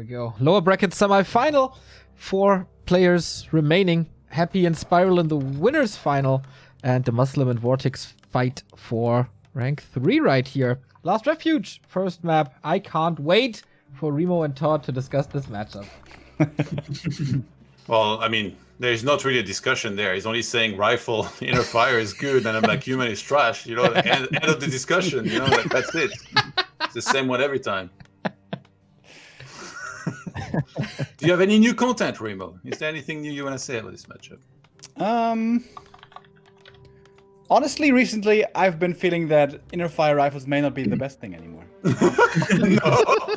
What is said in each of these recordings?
we go. Lower bracket semifinal. 4 players remaining. Happy and Spiral in the winners final. And DeMusliM and Vortix fight for rank 3 right here. Last Refuge, first map. I can't wait for Remo and Todd to discuss this matchup. Well, I mean, there's not really a discussion there. He's only saying rifle inner fire is good, and I'm like, human is trash. You know, end of the discussion. You know, like, that's it. It's the same one every time. Do you have any new content, Remo? Is there anything new you want to say about this matchup? Honestly, recently I've been feeling that inner fire rifles may not be the best thing anymore.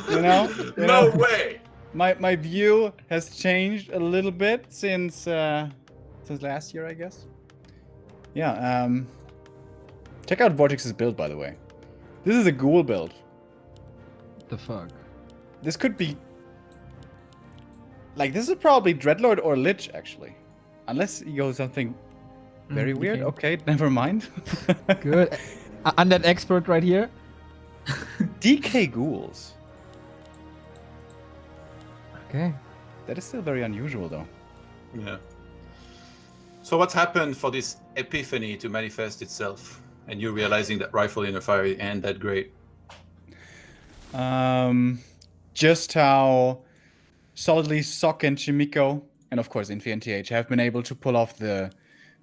No, no way. My view has changed a little bit since last year, I guess. Yeah. Check out Vortix's build, by the way. This is a ghoul build. The fuck? This could be like, this is probably Dreadlord or Lich, actually, unless you go something very weird. Okay, never mind. Good. Undead expert right here. DK ghouls. Okay. That is still very unusual, though. Yeah. So what's happened for this epiphany to manifest itself, and you realizing that rifle inner fire ain't that great? Just how solidly Sok and Chimiko, and of course Infi and TH, have been able to pull off the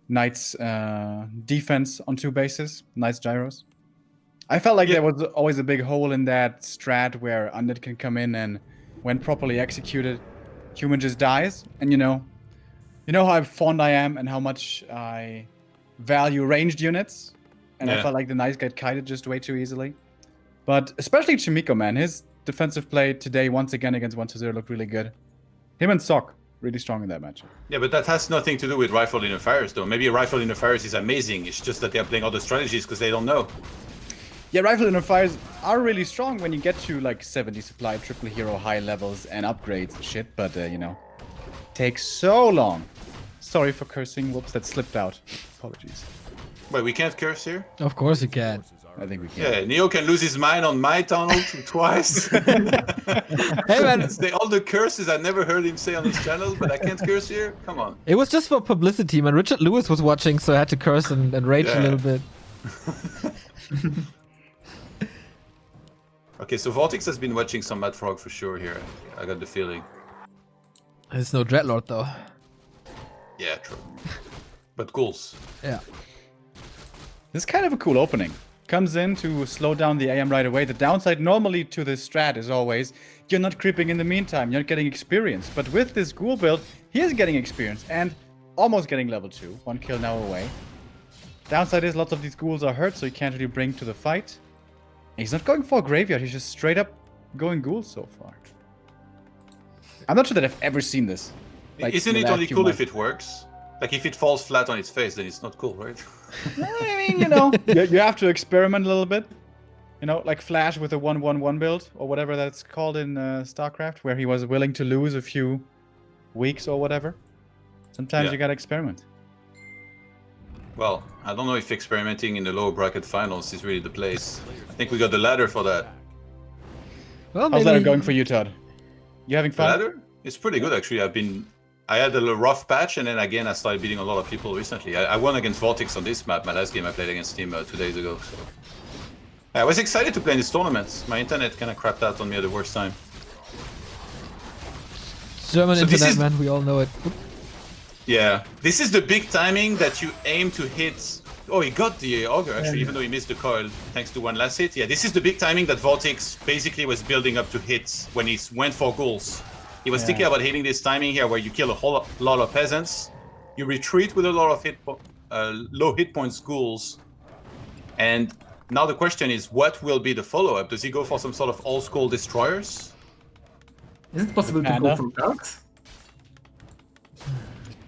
Knight's defense on 2 bases, Knight's gyros. I felt like there was always a big hole in that strat where Undead can come in, and when properly executed, human just dies. And you know how fond I am and how much I value ranged units. And I felt like the Knights get kited just way too easily. But especially Chimiko, man, his defensive play today once again against 1-0 looked really good. Him and Sok really strong in that match. Yeah, but that has nothing to do with rifle inner fires, though. Maybe rifle inner fires is amazing. It's just that they're playing other strategies because they don't know. Yeah, rifle inner fires are really strong when you get to like 70 supply, triple hero, high levels, and upgrades and shit. But takes so long. Sorry for cursing. Whoops, that slipped out. Apologies. Wait, we can't curse here? Of course you can. I think we can. Yeah, Neo can lose his mind on my tunnel twice. Hey man, All the curses I never heard him say on his channel, but I can't curse here? Come on. it was just for publicity, man. Richard Lewis was watching, so I had to curse and rage a little bit. Okay, so Vortix has been watching some Mad Frog for sure here. I got the feeling. There's no Dreadlord though. Yeah, true. But ghouls. Yeah. This is kind of a cool opening. Comes in to slow down the AM right away. The downside normally to this strat is always you're not creeping in the meantime. You're not getting experience. But with this ghoul build, he is getting experience and almost getting level 2. 1 kill now away. Downside is lots of these ghouls are hurt, so he can't really bring to the fight. He's not going for a graveyard. He's just straight up going ghouls so far. I'm not sure that I've ever seen this. Like, isn't it only cool if it works? Like, if it falls flat on its face, then it's not cool, right? I mean, you have to experiment a little bit. Like Flash with a 1-1-1 build, or whatever that's called in StarCraft, where he was willing to lose a few weeks or whatever. Sometimes you gotta experiment. Well, I don't know if experimenting in the lower bracket finals is really the place. I think we got the ladder for that. Well, How's maybe that going for you, Todd? You having The fun? ladder? It's pretty good, actually. I had a little rough patch, and then again I started beating a lot of people recently. I won against Vortix on this map. My last game I played against him 2 days ago. So I was excited to play in this tournament. My internet kind of crapped out on me at the worst time. German So this internet, is- man. We all know it. Oop. Yeah, this is the big timing that you aim to hit. Oh, he got the Augur, actually, even though he missed the coil, thanks to one last hit. Yeah, this is the big timing that Vortix basically was building up to hit when he went for ghouls. He was thinking about hitting this timing here where you kill a whole lot of peasants, you retreat with a lot of low hit points ghouls, and now the question is, what will be the follow-up? Does he go for some sort of old-school destroyers? Is it possible to go from darks?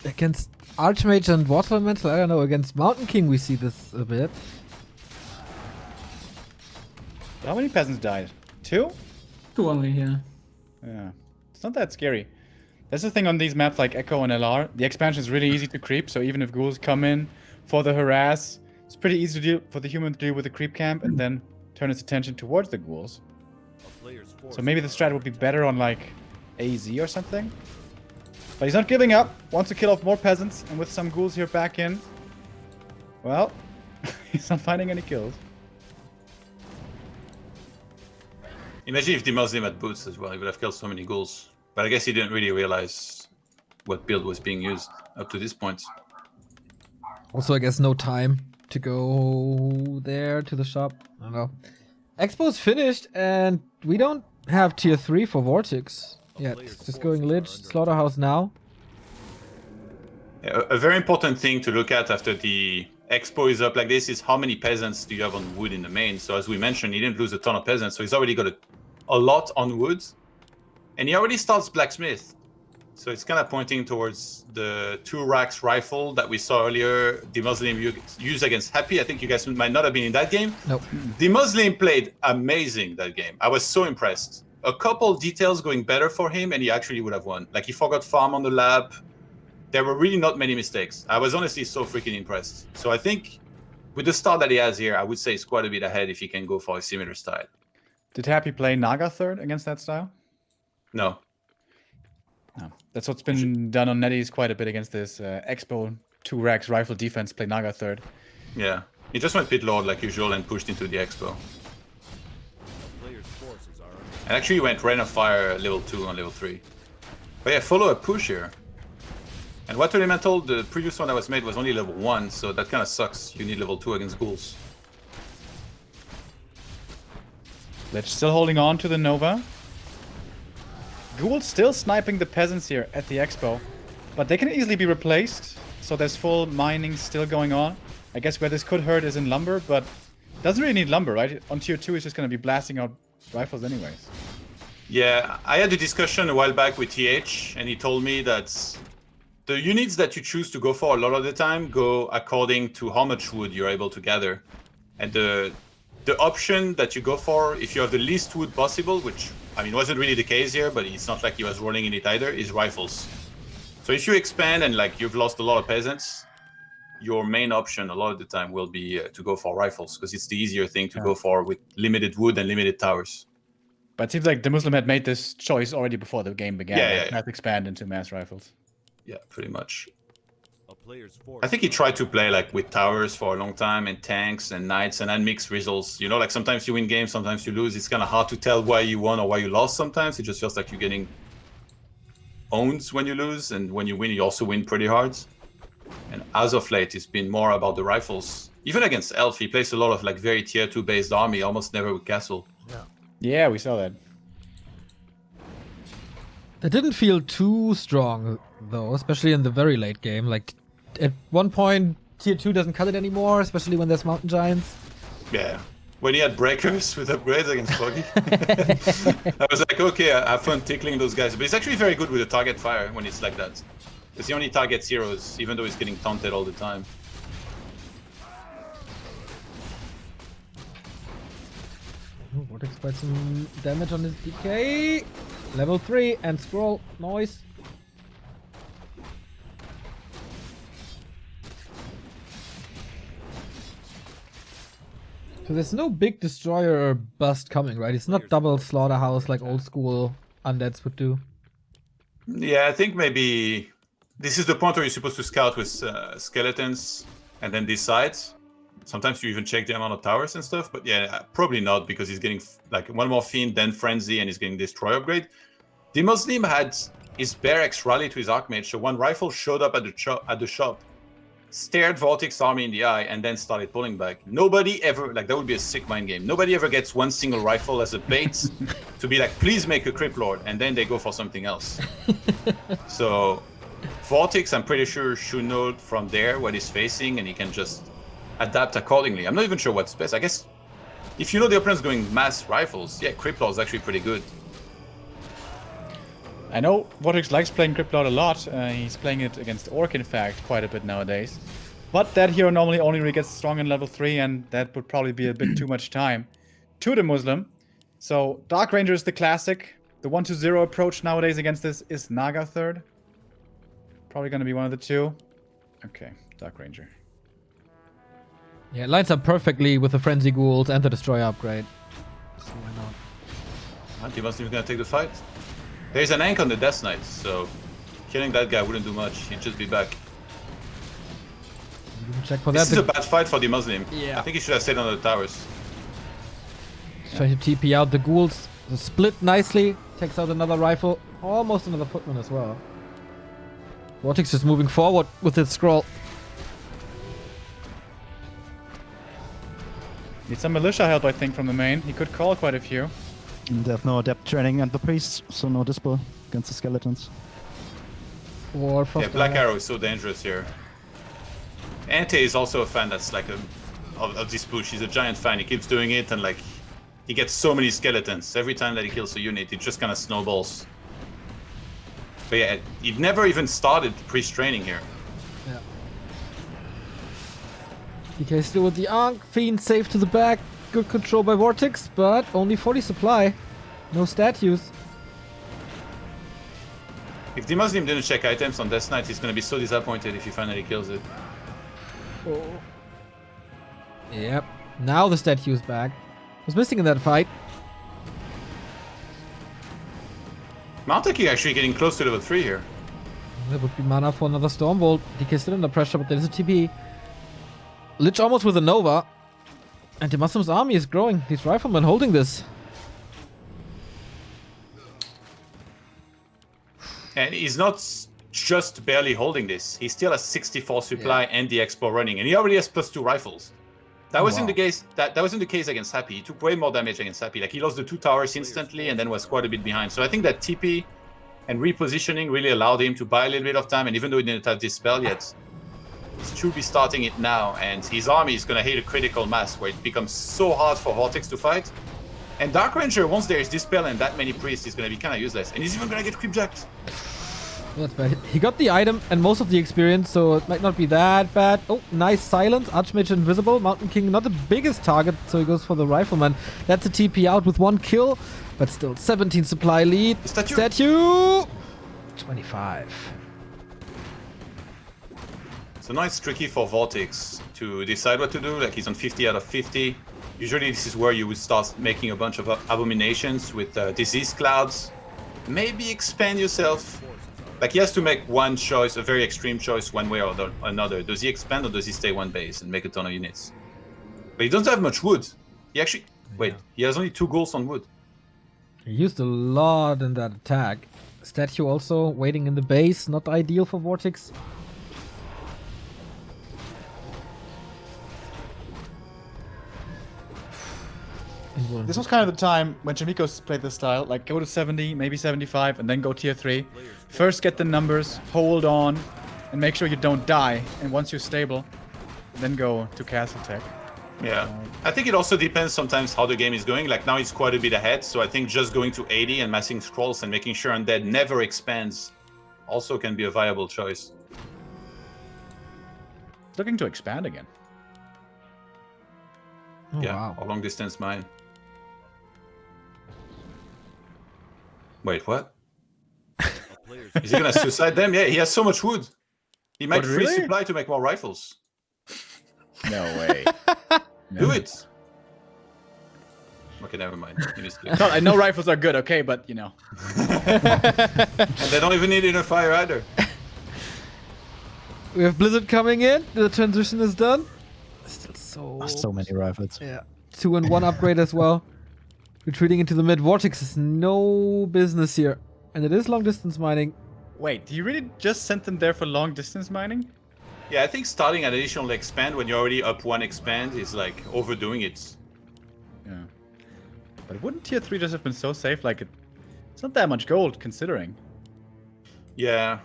Against Archmage and Water Elemental, I don't know. Against Mountain King, we see this a bit. How many peasants died? 2? 2 only, yeah. Yeah. It's not that scary. That's the thing on these maps like Echo and LR. The expansion is really easy to creep, so even if ghouls come in for the harass, it's pretty easy to deal for the human to deal with the creep camp and then turn its attention towards the ghouls. So maybe the strat would be better on like AZ or something. But he's not giving up. Wants to kill off more peasants. And with some ghouls here back in. Well, he's not finding any kills. Imagine if DeMusliM had boots as well. He would have killed so many ghouls. But I guess he didn't really realize what build was being used up to this point. Also, I guess no time to go there to the shop. I don't know. Expo's finished, and we don't have tier 3 for Vortix yet. It's just going Lich, Slaughterhouse now. Yeah, a very important thing to look at after the Expo is up like this is how many peasants do you have on wood in the main. So as we mentioned, he didn't lose a ton of peasants, so he's already got a lot on wood. And he already starts blacksmith. So it's kind of pointing towards the 2 racks rifle that we saw earlier. DeMusliM used against Happy. I think you guys might not have been in that game. Nope. DeMusliM played amazing that game. I was so impressed. A couple details going better for him, and he actually would have won. Like he forgot farm on the lab. There were really not many mistakes. I was honestly so freaking impressed. So I think with the start that he has here, I would say he's quite a bit ahead if he can go for a similar style. Did Happy play Naga third against that style? No. No. That's what's been done on Netties quite a bit against this Expo 2 racks rifle defense, play Naga third. Yeah. He just went pit lord like usual and pushed into the Expo. And actually went Rain of Fire level 2 on level 3. But yeah, follow a push here. And what Elemental, the previous one that was made was only level 1, so that kind of sucks. You need level 2 against ghouls. Lich still holding on to the Nova. Ghouls still sniping the peasants here at the Expo. But they can easily be replaced, so there's full mining still going on. I guess where this could hurt is in lumber, but doesn't really need lumber, right? On tier 2, he's just going to be blasting out rifles anyways. Yeah, I had a discussion a while back with TH, and he told me that the units that you choose to go for a lot of the time go according to how much wood you're able to gather. And the option that you go for, if you have the least wood possible, which, I mean, wasn't really the case here, but it's not like he was rolling in it either, is rifles. So if you expand and like you've lost a lot of peasants, your main option a lot of the time will be to go for rifles, because it's the easier thing to go for with limited wood and limited towers. But it seems like DeMusliM had made this choice already before the game began. Yeah. Not expand into mass rifles. Yeah, pretty much. I think he tried to play like with towers for a long time and tanks and knights and then mixed results. You know, like sometimes you win games, sometimes you lose. It's kind of hard to tell why you won or why you lost sometimes. It just feels like you're getting owned when you lose, and when you win, you also win pretty hard. And as of late, it's been more about the rifles. Even against Elf, he plays a lot of like very tier 2 based army, almost never with castle. Yeah, we saw that. That didn't feel too strong, though, especially in the very late game. Like, at one point, tier 2 doesn't cut it anymore, especially when there's mountain giants. Yeah. When he had breakers with upgrades against Foggy. I was like, okay, I have fun tickling those guys. But he's actually very good with the target fire when it's like that. Because he only targets heroes, even though he's getting taunted all the time. Oh, Vortix quite some damage on his DK. Level 3 and scroll noise. So there's no big destroyer or bust coming, right? It's not double slaughterhouse like old school undeads would do. Yeah, I think maybe this is the point where you're supposed to scout with skeletons and then decide. Sometimes you even check the amount of towers and stuff, but yeah, probably not, because he's getting like one more Fiend, then Frenzy, and he's getting Destroy upgrade. DeMusliM had his Barracks rally to his Archmage, so one rifle showed up at the shop, stared Vortix army in the eye, and then started pulling back. Nobody ever, like that would be a sick mind game. Nobody ever gets one single rifle as a bait to be like, please make a Crypt Lord, and then they go for something else. So Vortix, I'm pretty sure, should know from there what he's facing, and he can just adapt accordingly. I'm not even sure what's best. I guess if you know the opponent's going mass rifles, yeah, Crypt Lord is actually pretty good. I know Vortix likes playing Crypt Lord a lot. He's playing it against Orc, in fact, quite a bit nowadays. But that hero normally only really gets strong in level 3, and that would probably be a bit too much time to DeMusliM. So Dark Ranger is the classic. The 1-0 approach nowadays against this is Naga third. Probably going to be one of the two. Okay, Dark Ranger. Yeah, it lines up perfectly with the Frenzy Ghouls and the Destroyer upgrade. So why not? DeMuslim's gonna take the fight. There's an Ankh on the Death Knight, so killing that guy wouldn't do much. He'd just be back. Check for This that. is a bad fight for DeMusliM. Yeah. I think he should have stayed on the towers. Trying to TP out the ghouls. The split nicely. Takes out another rifle. Almost another footman as well. Vortix is moving forward with its scroll. Need some militia help, I think, from the main. He could call quite a few. And they have no adept training and the priests, so no dispel against the skeletons. Or Yeah, Black Arrow is so dangerous here. Ante is also a fan that's like of this push. He's a giant fan. He keeps doing it and like he gets so many skeletons. Every time that he kills a unit, it just kind of snowballs. But yeah, it never even started pre-training here. Yeah. DK still with the Ankh. Fiend safe to the back. Good control by Vortix, but only 40 supply. No statues. If DeMusliM didn't check items on Death Knight, he's gonna be so disappointed if he finally kills it. Oh. Yep. Now the statue's back. Was missing in that fight. Mountain actually getting close to level 3 here. There would be mana for another Stormbolt. DK still under pressure, but there's a TP. Lich almost with a Nova. And DeMuslim's army is growing. These riflemen holding this. And he's not just barely holding this. He still has 64 supply and the Expo running. And he already has +2 rifles. That wasn't the case. That wasn't the case against Happy. He took way more damage against Happy. Like he lost the 2 towers instantly and then was quite a bit behind. So I think that TP and repositioning really allowed him to buy a little bit of time. And even though he didn't have this spell yet, he should be starting it now. And his army is gonna hit a critical mass where it becomes so hard for Vortix to fight. And Dark Ranger, once there is this spell and that many priests, is gonna be kind of useless. And he's even gonna get creepjacked. That's bad. He got the item and most of the experience, so it might not be that bad. Oh, nice silence. Archmage invisible. Mountain King not the biggest target, so he goes for the rifleman. That's a TP out with 1 kill, but still 17 supply lead. Statue! 25. So now it's tricky for Vortix to decide what to do. Like he's on 50 out of 50. Usually this is where you would start making a bunch of abominations with disease clouds. Maybe expand yourself. Like he has to make one choice, a very extreme choice, one way or another. Does he expand or does he stay one base and make a ton of units? But he doesn't have much wood. He actually... Wait, he has only 2 ghouls on wood. He used a lot in that attack. Statue also waiting in the base. Not ideal for Vortix. This was kind of the time when Chimikos played this style, like go to 70, maybe 75, and then go tier 3. First get the numbers, hold on, and make sure you don't die. And once you're stable, then go to castle tech. Yeah. I think it also depends sometimes how the game is going. Like now it's quite a bit ahead, so I think just going to 80 and massing scrolls and making sure Undead never expands also can be a viable choice. Looking to expand again. Oh, Yeah, wow. or long distance mine. Wait, what? Is he gonna suicide them? Yeah, he has so much wood. He might What, free really? supply to make more rifles. No way. Do it. Okay, never mind. He missed it. I know rifles are good, okay, but you know. And they don't even need inner fire either. We have Blizzard coming in. The transition is done. Still So many rifles. Yeah. 2 and 1 upgrade as well. Retreating into the mid. Vortix is no business here. And it is long distance mining. Wait, do you really just send them there for long distance mining? Yeah, I think starting an additional expand when you're already up 1 expand is like overdoing it. Yeah. But wouldn't tier 3 just have been so safe? Like, it's not that much gold, considering. Yeah.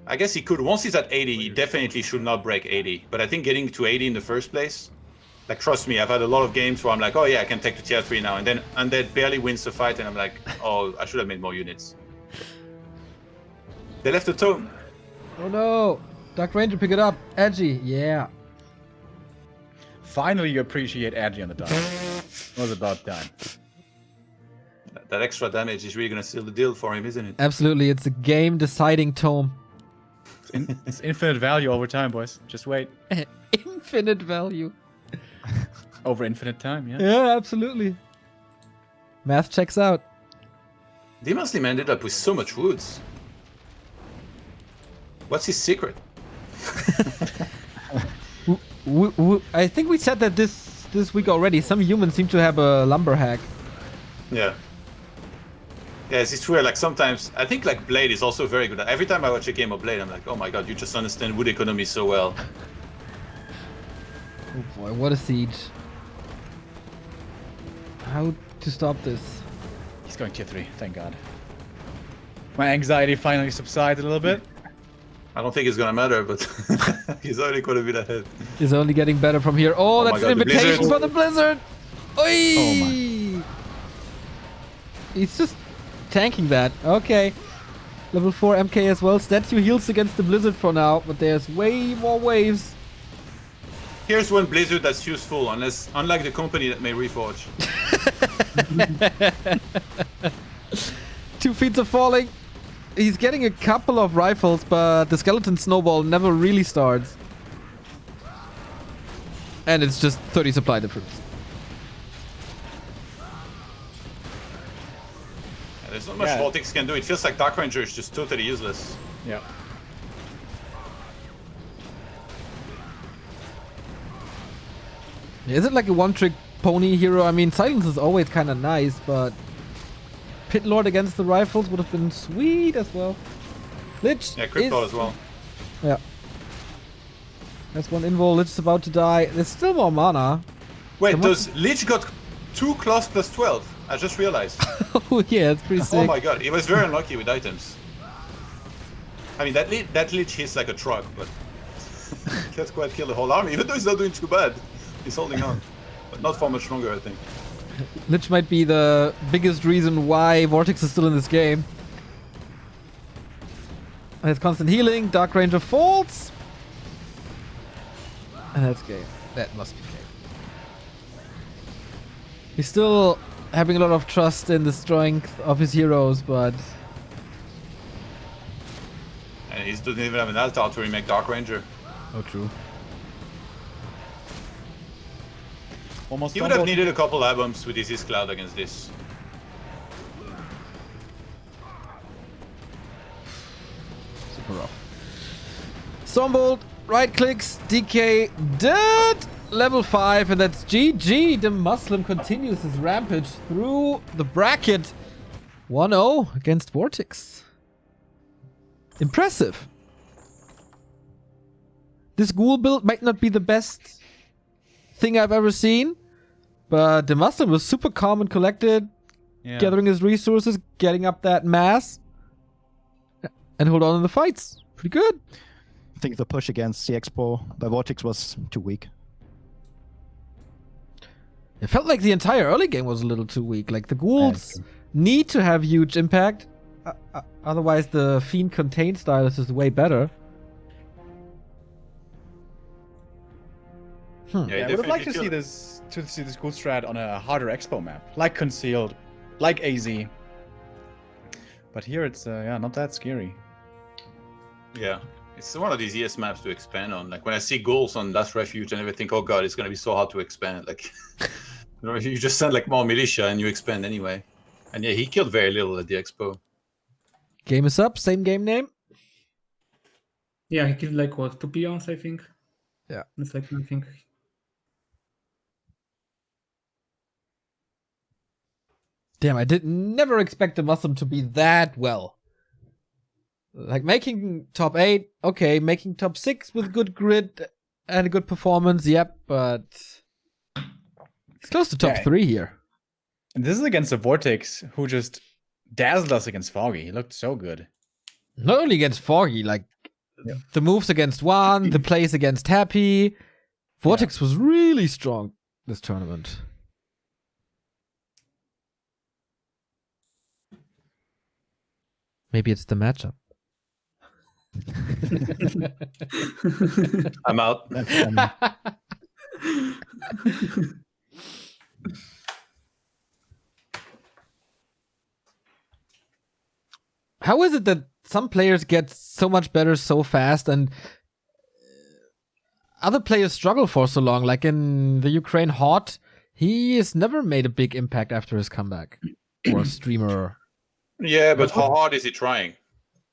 I guess he could. Once he's at 80, he definitely should not break 80. But I think getting to 80 in the first place, like trust me, I've had a lot of games where I'm like, oh yeah, I can take to tier 3 now. And then Undead barely wins the fight and I'm like, oh, I should have made more units. They left the tome. Oh no. Dark Ranger, pick it up. Edgy. Yeah. Finally, you appreciate Agi on the dot. It was about time. That extra damage is really going to seal the deal for him, isn't it? Absolutely. It's a game deciding tome. It's infinite value over time, boys. Just wait. Infinite value. Over infinite time, yeah. Yeah, absolutely. Math checks out. DeMusliM ended up with so much woods. What's his secret? I think we said that this week already. Some humans seem to have a lumber hack. Yeah. Yes, it's weird. Like sometimes, I think like Blade is also very good. Every time I watch a game of Blade, I'm like, oh my god, you just understand wood economy so well. Oh boy, what a siege. How to stop this? He's going tier 3, thank god. My anxiety finally subsided a little bit. I don't think it's gonna matter, but he's already quite a bit ahead. He's only getting better from here. Oh, that's God, an the invitation blizzard. for the blizzard! Oi! Oh my. He's just tanking that. Okay. Level 4 MK as well. Statue heals against the blizzard for now, but there's way more waves. Here's one blizzard that's useful, unlike the company that made Reforge. 2 feet of falling. He's getting a couple of rifles, but the skeleton snowball never really starts. And it's just 30 supply difference. Yeah, there's not much Yeah. Vortix can do. It feels like Dark Ranger is just totally useless. Yeah. Is it like a one-trick pony hero? I mean, silence is always kind of nice, but Pit Lord against the rifles would have been sweet as well. Lich Yeah, Crypto is... as well. Yeah. That's one invul. Lich is about to die. There's still more mana. Wait, Come on. does Lich got 2 claws plus 12? I just realized. Oh yeah, it's pretty sick. Oh my god, he was very unlucky with items. I mean, that Lich hits like a truck, but can't quite kill the whole army, even though he's not doing too bad. He's holding on, but not for much longer, I think. Lich might be the biggest reason why Vortix is still in this game. And it's constant healing. Dark Ranger falls. And that's game. That must be game. He's still having a lot of trust in the strength of his heroes, but... And he doesn't even have an altar to remake Dark Ranger. Oh, true. Almost He would have needed a couple albums with his Cloud against this. Super rough. Stormbolt, right clicks, DK, dead! Level 5, and that's GG. DeMusliM continues his rampage through the bracket. 1-0 against Vortix. Impressive. This ghoul build might not be the best thing I've ever seen, but DeMusliM was super calm and collected, gathering his resources, getting up that mass, and hold on in the fights. Pretty good. I think the push against the Expo by Vortix was too weak. It felt like the entire early game was a little too weak. Like, the ghouls need to have huge impact. Otherwise, the Fiend Contain stylus is way better. Yeah, I would have liked to see this ghoul strat on a harder Expo map, like Concealed, like AZ. But here it's not that scary. Yeah, it's one of the easiest maps to expand on. Like when I see goals on Last Refuge, and I think, oh god, it's gonna be so hard to expand. Like, you just send like more militia and you expand anyway. And yeah, he killed very little at the Expo. Game is up. Same game name. Yeah, he killed like what, 2 peons, I think. Yeah. It's like nothing. Damn, I did never expect DeMusliM to be that well. Like, making top 8, okay. Making top 6 with good grid and a good performance, yep, but it's close to top 3 here. And this is against the Vortix, who just dazzled us against Foggy. He looked so good. Not only against Foggy, like, the moves against One, the plays against Happy. Vortix was really strong this tournament. Maybe it's the matchup. I'm out. How is it that some players get so much better so fast and other players struggle for so long? Like in the Ukraine Hot, he has never made a big impact after his comeback. Or a streamer. Yeah, but how hard is he trying?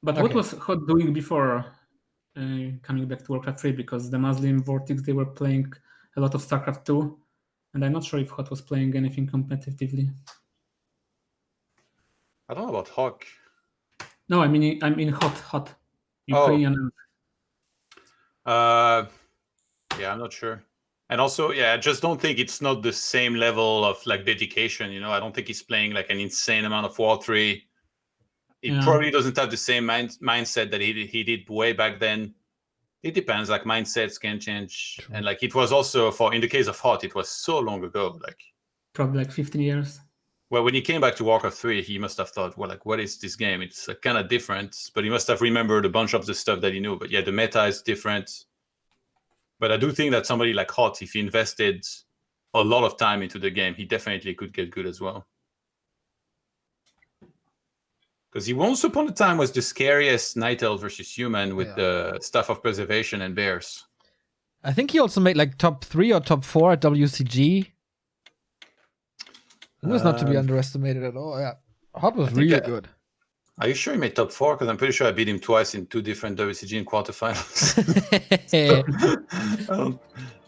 But what Okay. was Hot doing before coming back to Warcraft 3? Because DeMusliM, Vortix, they were playing a lot of StarCraft 2, and I'm not sure if Hot was playing anything competitively. I don't know about Hawk. No, I mean Hot, Oh. Ukrainian. Yeah, I'm not sure. And also, yeah, I just don't think it's not the same level of like dedication. You know, I don't think he's playing like an insane amount of War 3. He probably doesn't have the same mindset that he did way back then. It depends. Like mindsets can change, True. and like it was also in the case of Hot, it was so long ago. Like Probably like 15 years. well, when he came back to Warcraft 3, he must have thought, well, like what is this game? It's kind of different, but he must have remembered a bunch of the stuff that he knew. But yeah, the meta is different. But I do think that somebody like Hot, if he invested a lot of time into the game, he definitely could get good as well. Because he once upon a time was the scariest Night Elf versus human with the Staff of Preservation and Bears. I think he also made like top 3 or top 4 at WCG. He was not to be underestimated at all. Yeah, Hot was really good. Are you sure he made top 4? Because I'm pretty sure I beat him twice in 2 different WCG in quarterfinals.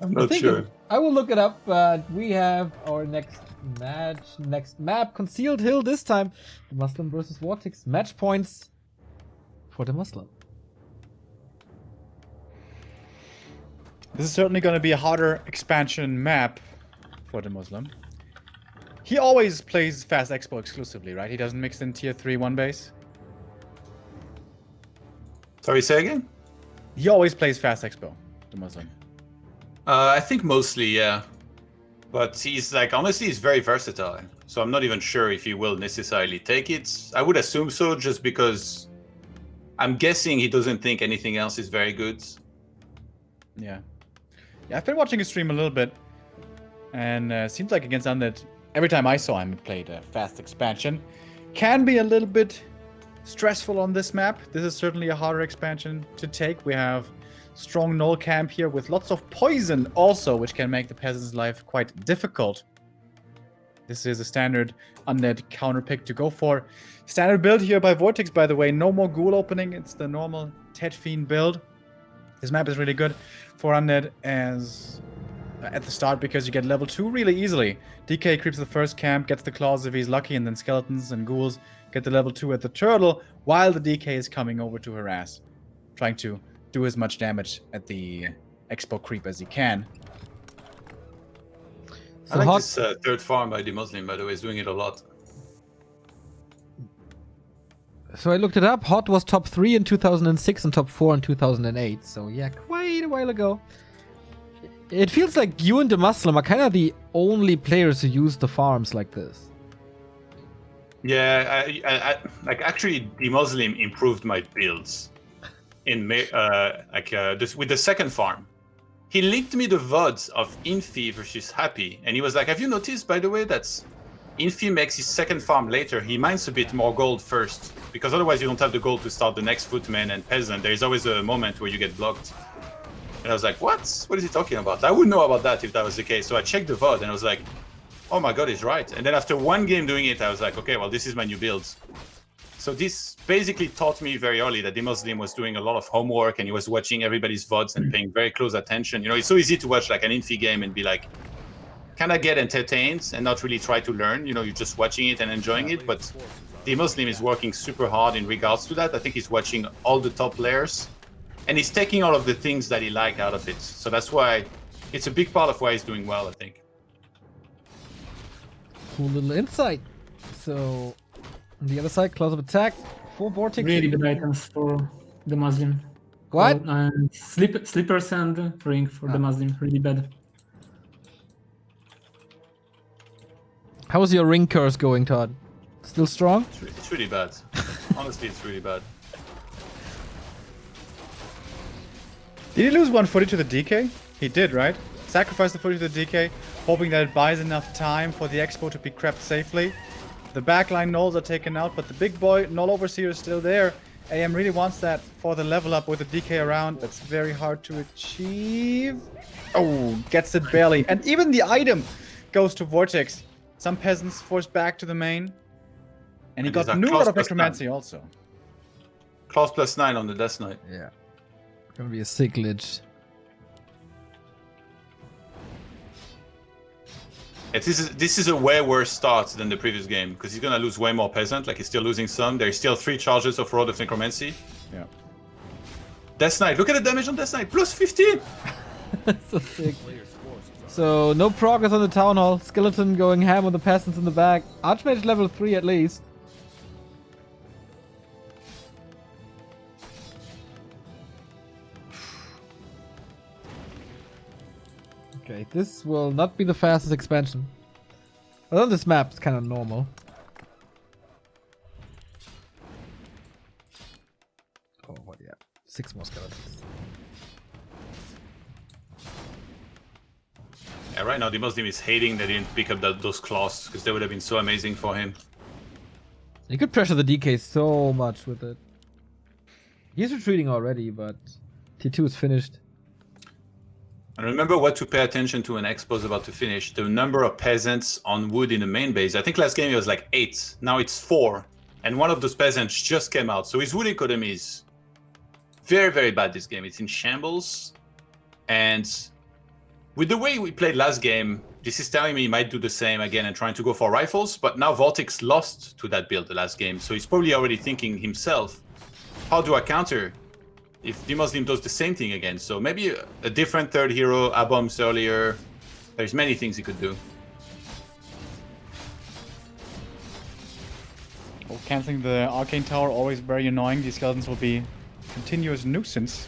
I'm not sure. I will look it up, but we have our next map, Concealed Hill this time. DeMusliM versus Vortix. Match points for DeMusliM. This is certainly going to be a harder expansion map for DeMusliM. He always plays Fast Expo exclusively, right? He doesn't mix in tier 3 1 base. Sorry, say again? He always plays Fast Expo, DeMusliM. I think mostly, yeah. But he's like, honestly, he's very versatile. So I'm not even sure if he will necessarily take it. I would assume so, just because I'm guessing he doesn't think anything else is very good. Yeah. Yeah, I've been watching his stream a little bit. And seems like against Undead, every time I saw him, he played a Fast Expansion. Can be a little bit stressful on this map. This is certainly a harder expansion to take. We have strong null camp here with lots of poison also, which can make the peasant's life quite difficult. This is a standard Undead counter pick to go for. Standard build here by Vortix, by the way. No more ghoul opening. It's the normal Ted Fiend build. This map is really good for Undead as at the start because you get level 2 really easily. DK creeps the first camp, gets the claws if he's lucky, and then skeletons and ghouls get the level 2 at the turtle while the DK is coming over to harass, trying to do as much damage at the expo creep as he can. So I like this third farm by DeMusliM, by the way, is doing it a lot. So I looked it up. Hot was top 3 in 2006 and top 4 in 2008. So yeah, quite a while ago. It feels like you and DeMusliM are kind of the only players who use the farms like this. Yeah, I like actually DeMusliM improved my builds in with the second farm. He linked me the VODs of Infi versus Happy, and he was like, "Have you noticed, by the way, that Infi makes his second farm later? He mines a bit more gold first, because otherwise you don't have the gold to start the next Footman and Peasant. There is always a moment where you get blocked." And I was like, "What? What is he talking about? I wouldn't know about that if that was the case." So I checked the VOD, and I was like, "Oh my god, he's right." And then after one game doing it, I was like, "Okay, well, this is my new builds." So this basically taught me very early that DeMusliM was doing a lot of homework, and he was watching everybody's VODs and paying very close attention. You know, it's so easy to watch like an Infi game and be like, kind of get entertained and not really try to learn. You know, you're just watching it and enjoying it. But DeMusliM is working super hard in regards to that. I think he's watching all the top players, and he's taking all of the things that he liked out of it. So that's why it's a big part of why he's doing well, I think. Cool little insight. So on the other side, close up attack for Vortix. Really good items for DeMusliM. What? Slippers and ring for DeMusliM. Really bad. How's your ring curse going, Todd? Still strong? It's really bad. Honestly, it's really bad. Did he lose 140 to the DK? He did, right? Sacrifice the 40 to the DK, hoping that it buys enough time for the expo to be crept safely. The backline nulls are taken out, but the big boy null overseer is still there. AM really wants that for the level up with the DK around. That's very hard to achieve. Oh, gets it barely. And even the item goes to Vortix. Some peasants forced back to the main. And he And got there's a new claws out of plus Necromancy also. Claws +9 on the Death Knight. Yeah. Gonna be a sick glitch. This is a way worse start than the previous game, because he's gonna lose way more Peasant, like he's still losing some. There's still 3 charges of Rod of Necromancy. Yeah. Death Knight, look at the damage on Death Knight, +15! So sick. So no progress on the Town Hall. Skeleton going ham on the peasants in the back. Archmage level 3 at least. Okay, this will not be the fastest expansion. But on this map, it's kind of normal. Oh, what? Yeah, 6 more skeletons. Yeah, right now DeMusliM is hating they didn't pick up those claws, because they would have been so amazing for him. You could pressure the DK so much with it. He's retreating already, but T2 is finished. And remember what to pay attention to when Expo's about to finish. The number of peasants on wood in the main base. I think last game it was like 8. Now it's 4. And one of those peasants just came out. So his wood economy is very, very bad this game. It's in shambles. And with the way we played last game, this is telling me he might do the same again and trying to go for rifles. But now Vortix lost to that build the last game. So he's probably already thinking himself, how do I counter if DeMusliM does the same thing again? So maybe a different third hero, A-bombs earlier. There's many things he could do. Oh, canceling the Arcane Tower, always very annoying. These skeletons will be continuous nuisance.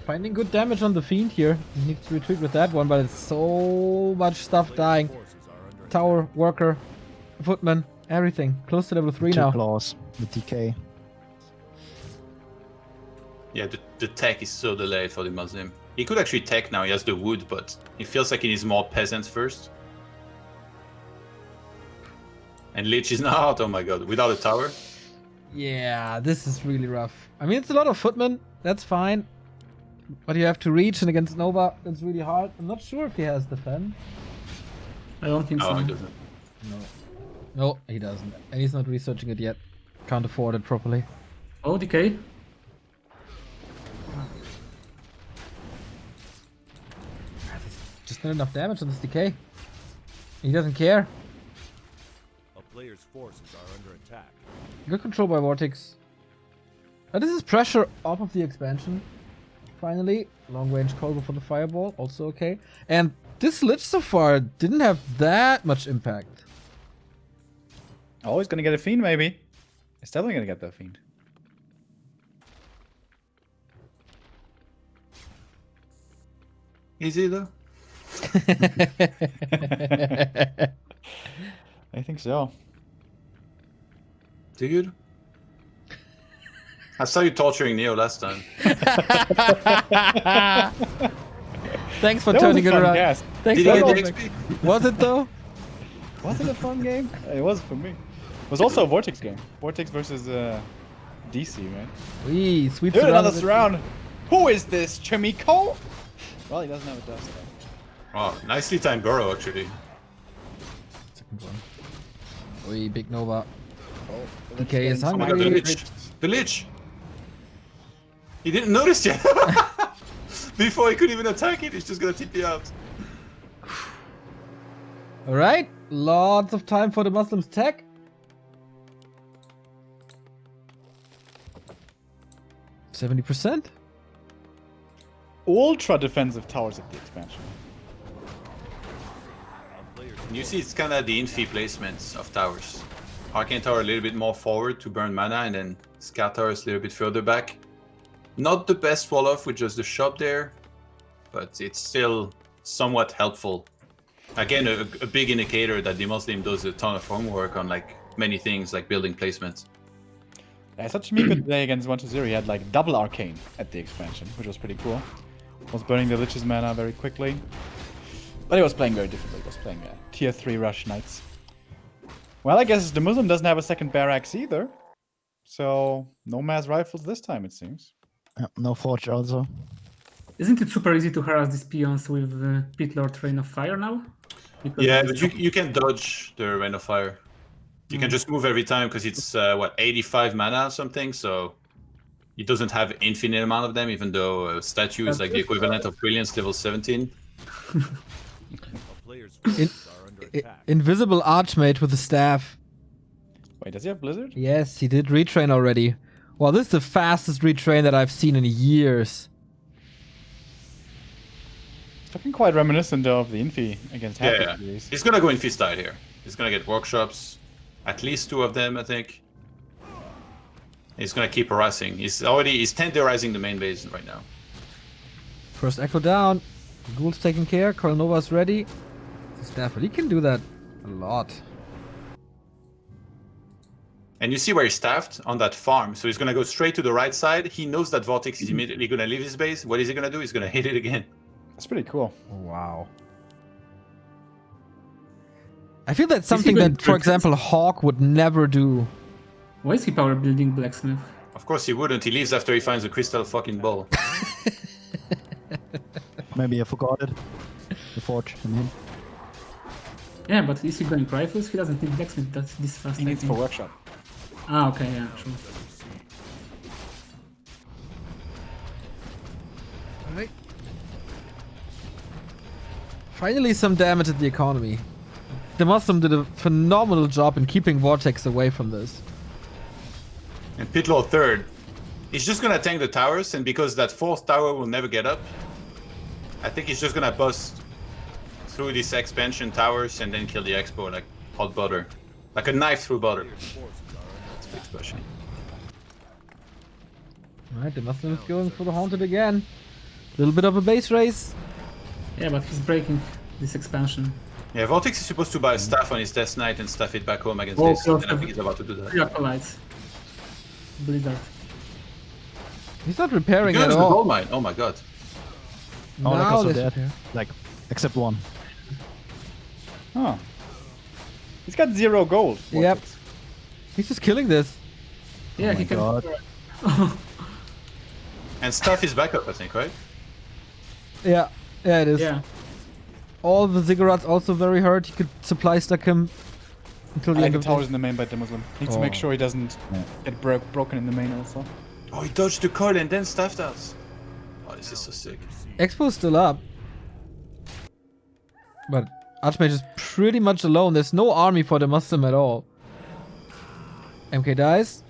Finding good damage on the Fiend here. He needs to retreat with that one, but it's so much stuff dying. Tower, Worker, Footman, everything. Close to level 3 2 now. claws with DK. Yeah, the tech is so delayed for DeMusliM. He could actually tech now, he has the wood, but it feels like he needs more peasants first. And Lich is not out, oh my god, without a tower. Yeah, this is really rough. I mean, it's a lot of Footmen. That's fine. But you have to reach, and against Nova, it's really hard. I'm not sure if he has defend. I don't think Oh, so. he doesn't. No, he doesn't. And he's not researching it yet. Can't afford it properly. Oh, DK. Just not enough damage on this decay. He doesn't care. A player's forces are under attack. Good control by Vortix. This is pressure off of the expansion. Finally, long range combo for the fireball, also okay. And this Lich so far didn't have that much impact. Oh, he's gonna get a Fiend, maybe. He's definitely gonna get that Fiend. Easy though. I think so. Too good? I saw you torturing Neo last time. Thanks for That was a turning it fun around. guess. Thanks Did he for get the XP? Was it though? Was it a fun game? It was for me. It was also a Vortix game. Vortix versus DC, right? Wee, sweet Dude, another surround. surround. Who is this, Chimiko? Well, he doesn't have a dust though. Oh, nicely timed burrow actually. Second one. Wee, big Nova. Oh, DK is Oh my god, hungry. the Lich! The Lich! He didn't notice yet! Before he could even attack it, he's just gonna TP out. Alright, lots of time for the Muslims tech. %. Ultra defensive towers at the expansion. And you see it's kinda the infi placements of towers. Arcane Tower a little bit more forward to burn mana, and then Scout Tower is a little bit further back. Not the best wall-off with just the shop there, but it's still somewhat helpful. Again, a big indicator that DeMusliM does a ton of homework on like many things, like building placements. Yeah, such a good play against 1-2-0. He had like double arcane at the expansion, which was pretty cool. Was burning the Lich's mana very quickly. But he was playing very differently. He was playing tier 3 Rush Knights. Well, I guess DeMusliM doesn't have a second barracks either. So, no mass rifles this time, it seems. No Forge also. Isn't it super easy to harass these peons with Pit Lord Rain of Fire now? Because Yeah, of but this- you can dodge the Rain of Fire. You can just move every time because it's what 85 mana or something. So it doesn't have infinite amount of them, even though a statue is like the equivalent of Brilliance level 17. A player's forces are under attack. Invisible Archmage with the staff. Wait, does he have Blizzard? Yes, he did retrain already. Well, this is the fastest retrain that I've seen in years. It's looking quite reminiscent of the Infi against Happy Yeah, series. he's gonna go in Fist style here. He's gonna get workshops, at least 2 of them, I think. He's gonna keep harassing. He's tenderizing the main base right now. First Echo down. Ghoul's taking care. Coil Nova's ready. The staff, but he can do that a lot. And you see where he's staffed on that farm. So he's gonna go straight to the right side. He knows that Vortix is immediately gonna leave his base. What is he gonna do? He's gonna hit it again. That's pretty cool. Wow. I feel that's something going that, for example, Hawk would never do. Why is he power building Blacksmith? Of course he wouldn't. He leaves after he finds a crystal fucking ball. Maybe I forgot it. The forge in him. Yeah, but is he going rifles? He doesn't need Blacksmith that's this fast. He I needs think. for workshop. Ah, okay, yeah, true. Alright. Finally some damage at the economy. DeMusliM did a phenomenal job in keeping Vortex away from this. And Pitlow third. He's just gonna tank the towers, and because that 4th tower will never get up, I think he's just gonna bust through these expansion towers and then kill the expo like hot butter. Like a knife through butter. That's the expression. Alright, DeMusliM is going for the Haunted again. Little bit of a base race. Yeah, but he's breaking this expansion. Yeah, Vortex is supposed to buy a staff on his Death Knight and stuff it back home against Oh, this, close and I to- think he's about to do that. Three acolytes. Blizzard. He's not repairing He at goes the all. gold mine. Oh my god. Oh, like Now also they dead. repair. Like, except one. Huh. He's got 0 gold. Yep. Vortex. He's just killing this. Yeah, my he can. God. And stuff is back up, I think, right? Yeah, yeah, it is. Yeah. All the ziggurats also very hurt. He could supply stack him until I the like end the of towers in the main by DeMusliM. Needs to make Oh. sure he doesn't get broken in the main also. Oh, he dodged the coil and then staffed us. Oh, this is so sick. Expo's still up. But Archmage is pretty much alone. There's no army for the Muslim at all. MK dies.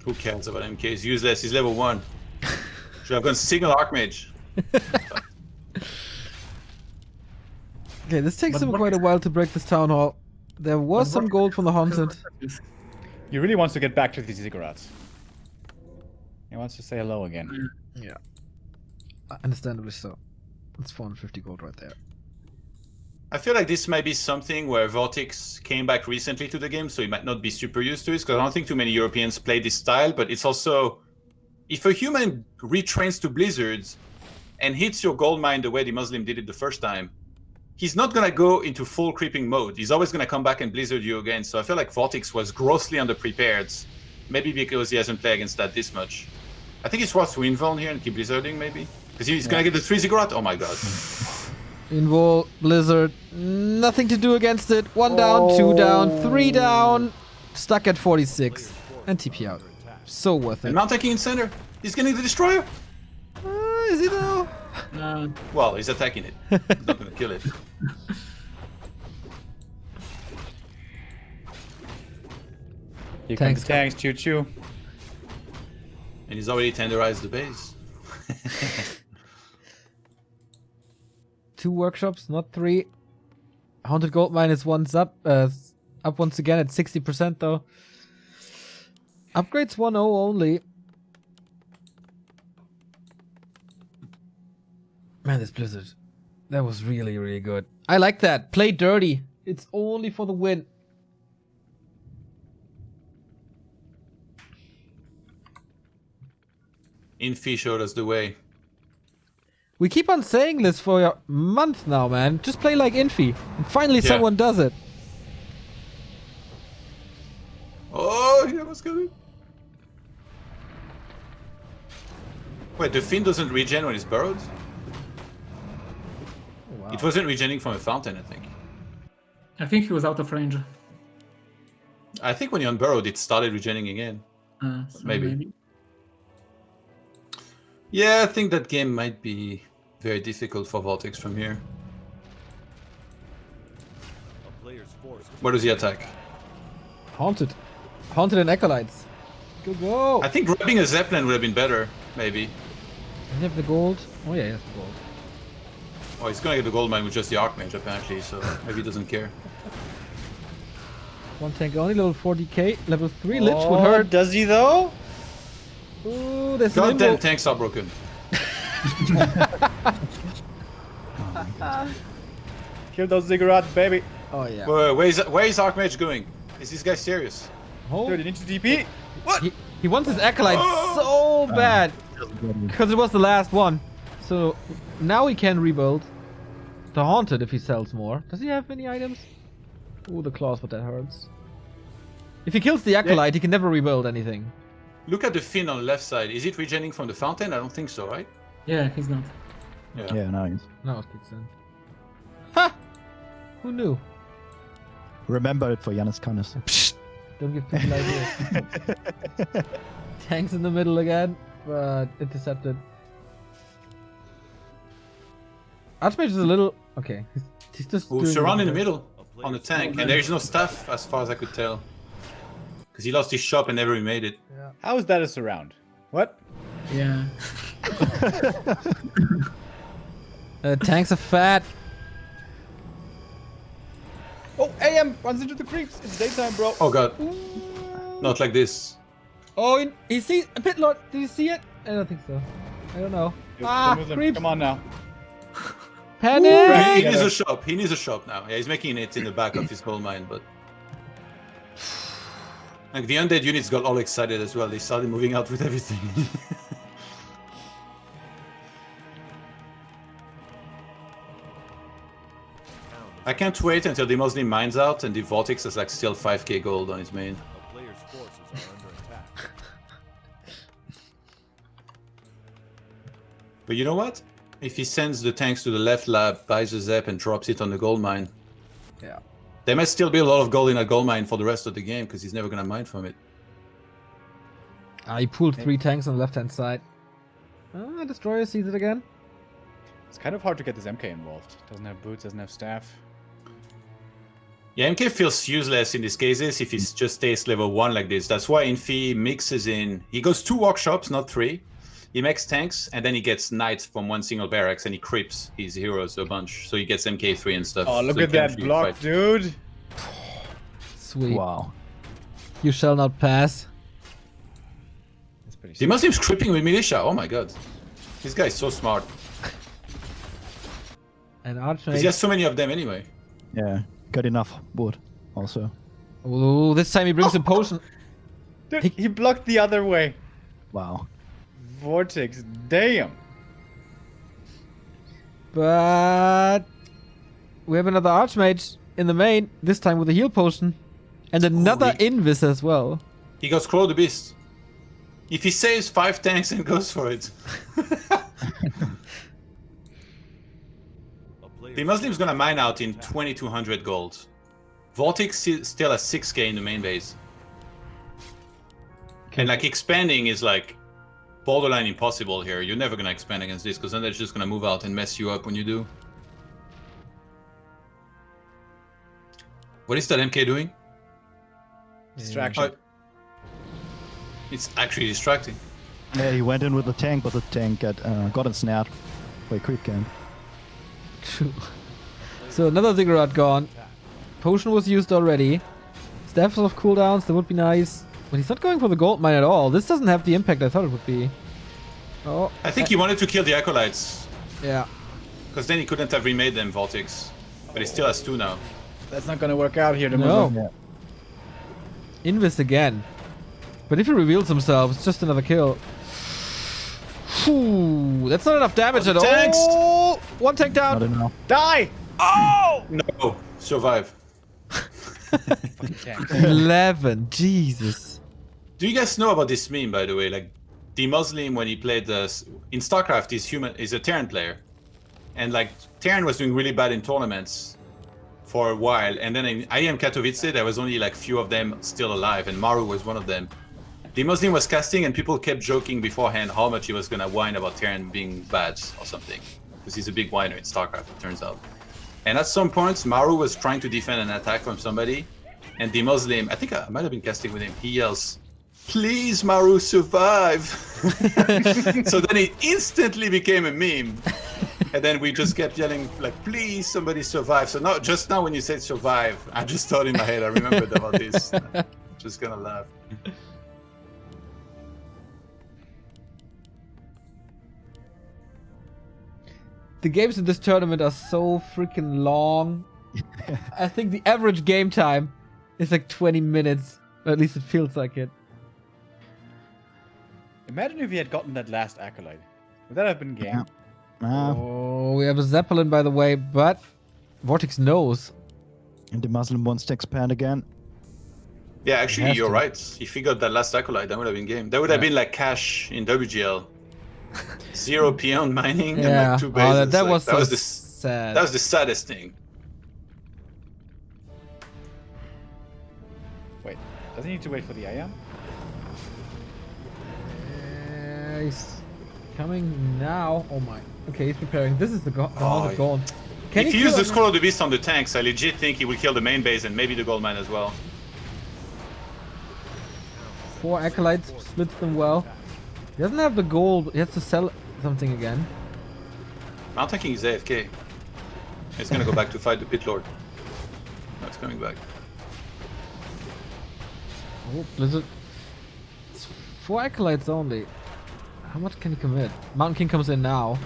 Who cares about MK? He's useless. He's level 1. Should have gone single Archmage. Okay, this takes But him what- quite a while to break this town hall. There was But some what- gold from the Haunted. He really wants to get back to these ziggurats. He wants to say hello again. Yeah. Understandably so. That's 450 gold right there. I feel like this might be something where Vortix came back recently to the game, so he might not be super used to it, because I don't think too many Europeans play this style, but it's also... If a human retrains to Blizzards and hits your gold mine the way DeMusliM did it the first time, he's not going to go into full creeping mode. He's always going to come back and Blizzard you again, so I feel like Vortix was grossly underprepared, maybe because he hasn't played against that this much. I think it's worth to invuln here and keep Blizzarding, maybe? Because he's going to get the 3 Ziggurat? Oh my god. Invul, Blizzard, nothing to do against it. 1 down, 2 down, 3 down. Stuck at 46. And TP out. So worth it. And Mount attacking in center. He's getting the Destroyer. Is he though? Well, he's attacking it. He's not going to kill it. Here Thanks, comes the tanks, choo choo. And he's already tenderized the base. 2 workshops, not 3. Haunted Gold Mine is up once again at 60% though. Upgrades 1-0 only. Man, this Blizzard. That was really, really good. I like that. Play dirty. It's only for the win. Infi showed us the way. We keep on saying this for a month now, man. Just play like Infi. And finally someone does it. Oh, he almost got it. Wait, the Fiend doesn't regen when he's burrowed? It wasn't regenerating from a fountain, I think. I think he was out of range. I think when you unburrowed, it started regenerating again. So Maybe. Yeah, I think that game might be very difficult for Vortix from here. A player's force is Where does he attack? Haunted. Haunted and Acolytes. Go. I think grabbing a Zeppelin would have been better, maybe. Does he have the gold? Oh yeah, he has the gold. Oh, he's gonna get the gold mine with just the Archmage, apparently, so maybe he doesn't care. One tank only, level 40k, level 3 Lich would hurt. Does he though? Ooh, there's Goddamn limbo. tanks are broken. Kill those ziggurats, baby. Oh yeah. Where is Archmage going? Is this guy serious? Oh, Dude, you need to DP. he wants his Acolyte so bad. Because it was the last one. So now he can rebuild the Haunted if he sells more. Does he have any items? Ooh, the claws, but that hurts. If he kills the Acolyte, he can never rebuild anything. Look at the fin on the left side. Is it regenerating from the fountain? I don't think so, right? Yeah, he's not. Yeah, nice. Now it kicks in. Ha! Who knew? Remember it for Janus kindness. Psst. Don't give people ideas. Tanks in the middle again, but intercepted. Archmage is a little... Okay, he's just Ooh, doing Suun in the it. middle on the tank, and there is no staff as far as I could tell. Because he lost his shop and never remade it. How is that a surround? What? Yeah. Tanks are fat. Oh, AM runs into the creeps. It's daytime, bro. Oh god. Not like this. Oh, he sees a pit lord. Did you see it? I don't think so. I don't know. DeMusliM, Creeps. come on now. Panic! He needs a shop. He needs a shop now. Yeah, he's making it in the back of his gold mine, but... Like, the undead units got all excited as well. They started moving out with everything. I can't wait until the DeMusliM mines out and the Vortix has like still 5k gold on his main. a player's forces are under attack. But you know what? If he sends the tanks to the left lab, buys a Zep and drops it on the gold mine, Yeah. there might still be a lot of gold in a gold mine for the rest of the game because he's never gonna mine from it. He pulled 3 tanks on the left hand side. Destroyer sees it again. It's kind of hard to get this MK involved. Doesn't have boots, doesn't have staff. Yeah, MK feels useless in these cases if he just stays level 1 like this. That's why Infi mixes in... He goes 2 workshops, not 3. He makes tanks, and then he gets knights from one single barracks, and he creeps his heroes a bunch. So he gets MK3 and stuff. Oh, look so he at can that actually block, fight. dude. Sweet. Wow. You shall not pass. That's pretty The Muslims creeping with militia. Oh my god. This guy is so smart. And Because he Archmage. has so many of them anyway. Yeah, got enough wood also. Ooh, this time he brings a potion. Dude, he blocked the other way. Wow. Vortix, damn. But we have another Archmage in the main, this time with a heal potion. And another Invis as well. He goes Crow the Beast. If he saves 5 tanks and goes for it. The Muslim's gonna mine out in 2200 gold. Vortix still has 6k in the main base. And like expanding is like borderline impossible here. You're never gonna expand against this because then they're just gonna move out and mess you up when you do. What is that MK doing? Distraction. It's actually distracting. Yeah, he went in with the tank, but the tank got ensnared by creep camp. True. So another ziggurat gone. Potion was used already. Staffs of cooldowns, that would be nice. But he's not going for the gold mine at all. This doesn't have the impact I thought it would be. Oh. I think he wanted to kill the Acolytes. Yeah. Because then he couldn't have remade them, Vortix. But he still has 2 now. That's not gonna work out here, No. DeMusliM. Invis again. But if he reveals himself, it's just another kill. Whew, that's not enough damage at tanks. all. One tank Not down. enough. Die! No, survive. Fucking tanks. 11. Jesus. Do you guys know about this meme, by the way? Like, DeMusliM, when he played in StarCraft, is a Terran player. and like Terran was doing really bad in tournaments for a while, and then in IEM Katowice there was only like few of them still alive, and Maru was one of them. DeMusliM was casting, and people kept joking beforehand how much he was gonna whine about Terran being bad or something, because he's a big whiner in StarCraft, it turns out. And at some point, Maru was trying to defend an attack from somebody, and DeMusliM, I think I might have been casting with him, he yells, "Please, Maru, survive!" So then it instantly became a meme. And then we just kept yelling, like, "Please, somebody survive." So now, just now when you said survive, I just thought in my head, I remembered about this. Just gonna laugh. The games in this tournament are so freaking long. I think the average game time is like 20 minutes. Or at least it feels like it. Imagine if he had gotten that last Acolyte. Would that have been game? Oh, we have a Zeppelin, by the way, but Vortix knows. And DeMusliM wants to expand again. Yeah, actually, Has you're to. right. If he got that last Acolyte, that would have been game. That would have been like cash in WGL. 0 peon mining and like 2 bases. Oh, that Like, was so was the sad. that was the saddest thing. Wait, does he need to wait for the IM? He's coming now. Oh my. Okay, he's preparing. This is the haunted gold. Can If he you use kill the him? Scroll of the Beast on the tanks, I legit think he will kill the main base and maybe the gold mine as well. 4 acolytes, splits them well. He doesn't have the gold. He has to sell something again. I'm thinking he's AFK. He's gonna go back to fight the Pit Lord. No, it's coming back. Oh, Blizzard. It's 4 acolytes only. How much can he commit? Mountain King comes in now.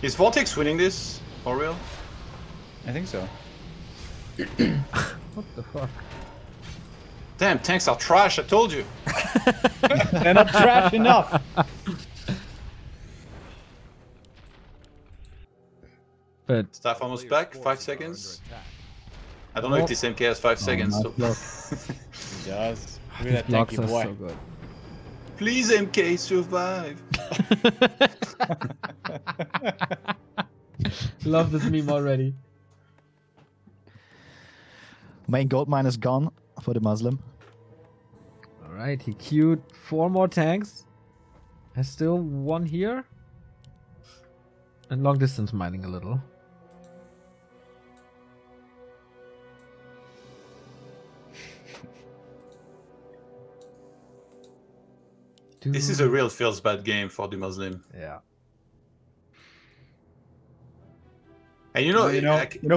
Is Vortix winning this? For real? I think so. What the fuck? Damn, tanks are trash, I told you. They're not trash enough. But Staff almost back, 5 seconds. I don't know if this MK has 5 seconds. So. He does. Look at that blocks tanky are boy. so good. Please, MK, survive. Love this meme already. Main gold mine is gone for DeMusliM. Alright, he queued 4 more tanks. Has still 1 here. And long distance mining a little. This is a real feels bad game for DeMusliM. Yeah. And you know,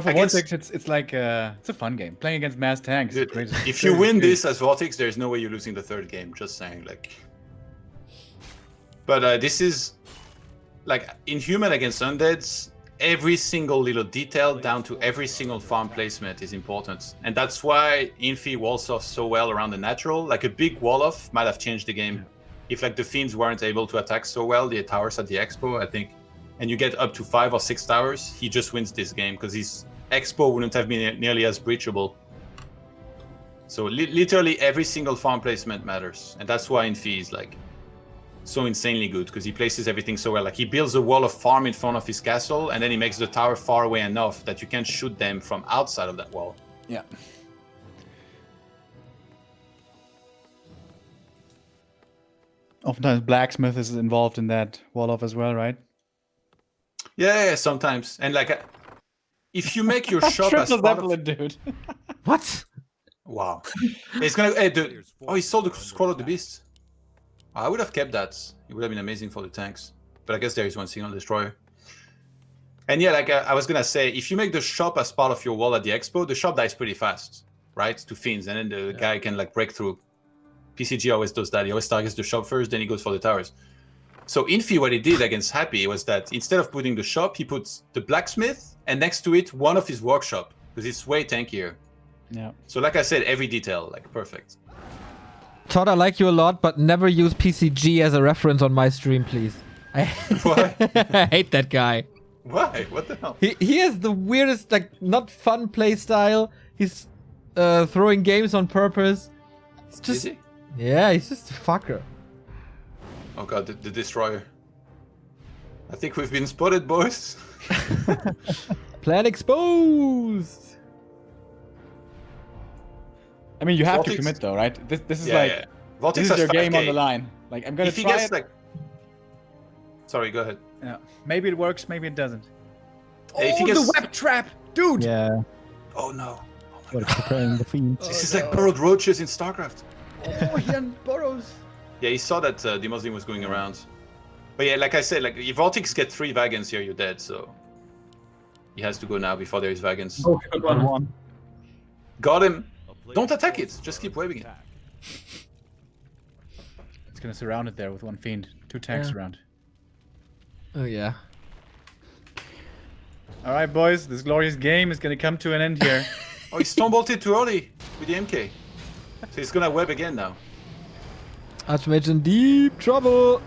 For against- Vortix, it's like it's a fun game. Playing against mass tanks. Dude, Great. if you win this as Vortix, there's no way you're losing the 3rd game. Just saying, like. But this is like Inhuman against Undeads. Every single little detail, down to every single farm placement, is important, and that's why Infi walls off so well around the natural. Like a big wall off might have changed the game. If like the Fiends weren't able to attack so well, the towers at the Expo, I think, and you get up to 5 or 6 towers, he just wins this game because his Expo wouldn't have been nearly as breachable. So literally every single farm placement matters, and that's why Infi is like so insanely good, because he places everything so well. Like he builds a wall of farm in front of his castle, and then he makes the tower far away enough that you can't shoot them from outside of that wall. Yeah. Oftentimes blacksmith is involved in that wall off as well, right? Yeah, sometimes. And like, if you make your shop as Triple part of... Zeppelin, dude. What? Wow. It's gonna... Hey, oh, he sold the Scroll of the Beast. I would have kept that. It would have been amazing for the tanks. But I guess there is one single destroyer. And yeah, like I was gonna say, if you make the shop as part of your wall at the Expo, the shop dies pretty fast, right? To Fiends, and then the guy can like break through. PCG always does that. He always targets the shop first, then he goes for the towers. So Infi, what he did against Happy was that instead of putting the shop, he puts the blacksmith, and next to it, one of his workshop, because it's way tankier. Yeah. So like I said, every detail, like perfect. Todd, I like you a lot, but never use PCG as a reference on my stream, please. Why? I hate that guy. Why? What the hell? He has the weirdest, like, not fun play style. He's throwing games on purpose. It's just... Is he? Yeah, he's just a fucker. Oh god, the destroyer. I think we've been spotted, boys. Plan exposed. I mean, you have to Vortix- commit though, right? This is Yeah, like yeah. Vortix this is has your 5K. game on the line. Like I'm gonna If he try gets it. like, sorry, go ahead. Yeah. Maybe it works, maybe it doesn't. If he Oh, gets- the web trap, dude! Yeah, Oh no, Vortix preparing the fiend. this is like burrowed roaches in StarCraft. Oh, he burrows. Yeah, he saw that DeMusliM was going around. But yeah, like I said, like if Vortix get 3 Vagans here, you're dead. So he has to go now before there is Vagans. Oh, good one. One. Got him. A player Don't attack it. forces Just are keep under waving it. attack. It's gonna surround it there with one fiend, 2 tanks Yeah. around. Oh yeah. All right, boys, this glorious game is gonna come to an end here. Oh, he stumbled too early with the MK. So he's gonna web again now. Archmage in deep trouble.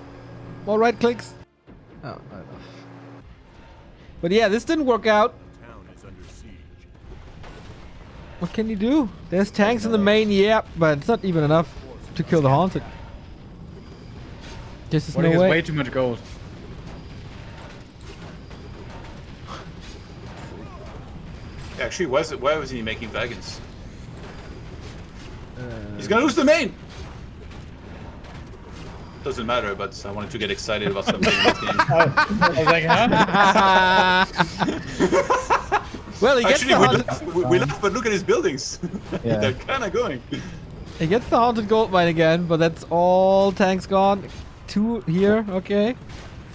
More right clicks. Oh, not enough. But yeah, this didn't work out. Town is under siege. What can you do? There's tanks in the main, yeah, but it's not even enough to kill the Haunted. This is Vortix no has way. way too much gold. Actually, why was he making Vagans? He's gonna lose the main! Doesn't matter, but I wanted to get excited about something in this game. I was like, huh? Well, he gets Actually, the we haunted, laugh, but look at his buildings. Yeah. They're kind of going. he gets the haunted gold mine again, but that's all tanks gone. 2 here, okay.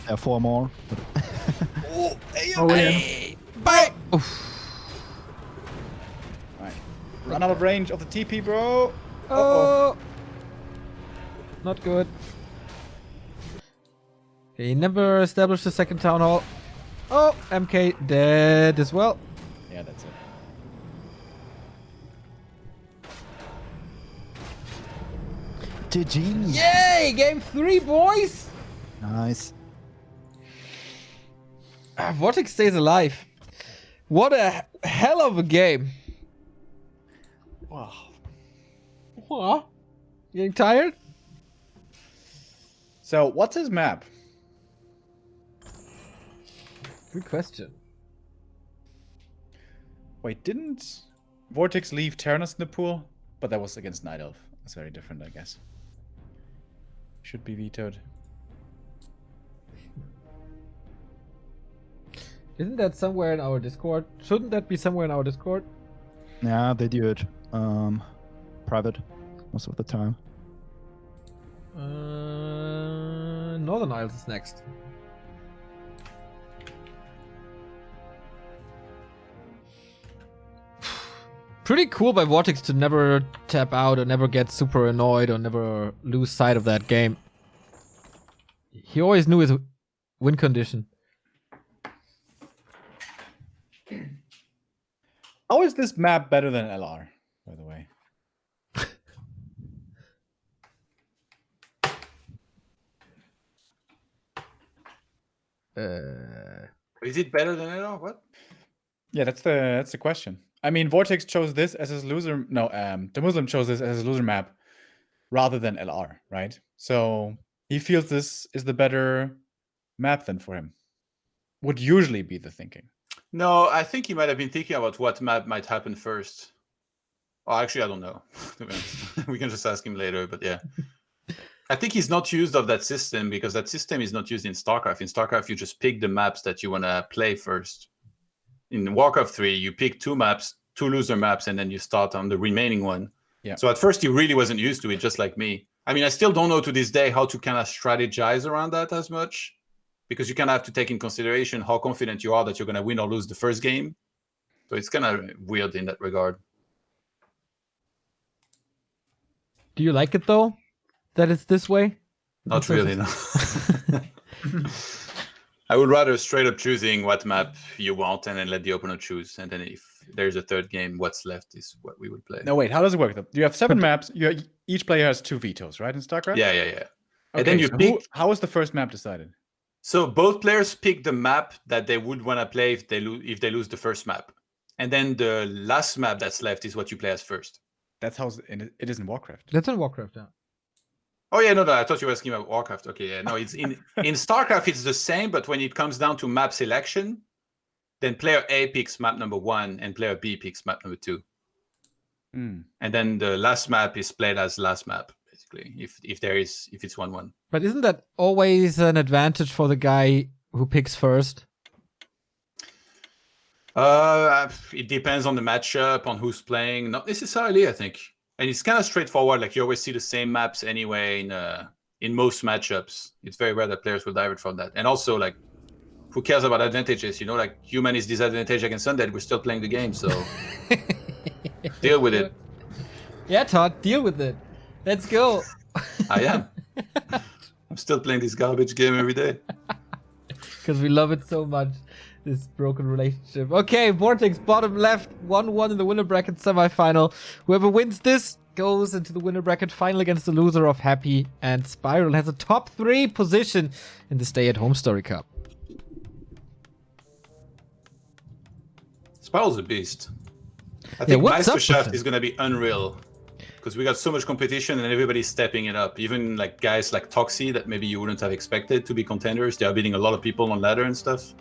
There are 4 more. Oh, yeah. Bye. Oof. Right. Run out of range of the TP, bro. Oh, not good. He never established a second town hall. Oh, MK dead as well. Yeah, that's it. GG. Yay! Game 3, boys! Nice. Vortix stays alive. What a hell of a game. Wow. What? Getting tired? So, what's his map? Good question. Wait, didn't Vortix leave Terranus in the pool? But that was against Night Elf. That's very different, I guess. Should be vetoed. Isn't that somewhere in our Discord? Shouldn't that be somewhere in our Discord? Yeah, they do it private most of the time. Northern Isles is next. Pretty cool by Vortix to never tap out or never get super annoyed or never lose sight of that game. He always knew his win condition. How is this map better than LR, by the way? Is it better than LR? What? Yeah, that's the question. I mean, Vortix chose this as his loser. No, DeMusliM chose this as his loser map rather than LR, right? So he feels this is the better map than for him. Would usually be the thinking. No, I think he might have been thinking about what map might happen first. Oh, actually, I don't know. We can just ask him later, but yeah. I think he's not used of that system because that system is not used in StarCraft. In StarCraft, you just pick the maps that you want to play first. In Warcraft 3, you pick 2 maps, 2 loser maps, and then you start on the remaining one. Yeah. So at first, he really wasn't used to it, just like me. I mean, I still don't know to this day how to kind of strategize around that as much because you kind of have to take in consideration how confident you are that you're going to win or lose the first game. So it's kind of weird in that regard. Do you like it though? That it's this way? Not really, no. I would rather straight up choosing what map you want and then let the opponent choose. And then if there's a third game, what's left is what we would play. No, wait. How does it work? You have 7 maps. Each player has 2 vetoes, right? In StarCraft. Yeah. Okay, And then you so pick. how is the first map decided? So both players pick the map that they would want to play if they lose the first map. And then the last map that's left is what you play as first. That's how it is in Warcraft. That's in Warcraft, yeah. Oh yeah, no, I thought you were asking about Warcraft. Okay, yeah, no, it's in StarCraft it's the same, but when it comes down to map selection, then player A picks map number 1 and player B picks map number 2. And then the last map is played as last map, basically, if it's 1-1. But isn't that always an advantage for the guy who picks first? It depends on the matchup, on who's playing. Not necessarily, I think. And it's kind of straightforward. Like you always see the same maps anyway in most matchups. It's very rare that players will divert from that. And also, like, who cares about advantages? You know, like human is disadvantaged against undead. We're still playing the game, so deal with it. Yeah, Todd, deal with it. Let's go. I am. I'm still playing this garbage game every day. Because we love it so much, this broken relationship. Okay, Vortix, bottom left, 1-1 in the winner bracket semifinal. Whoever wins this goes into the winner bracket final against the loser of Happy and Spiral. Has a top 3 position in the StayAtHomestory Cup. Spiral's a beast. I think what's up with Meisterschaft him? is going to be unreal. Because we got so much competition and everybody's stepping it up. Even like guys like Toxie that maybe you wouldn't have expected to be contenders. They are beating a lot of people on ladder and stuff.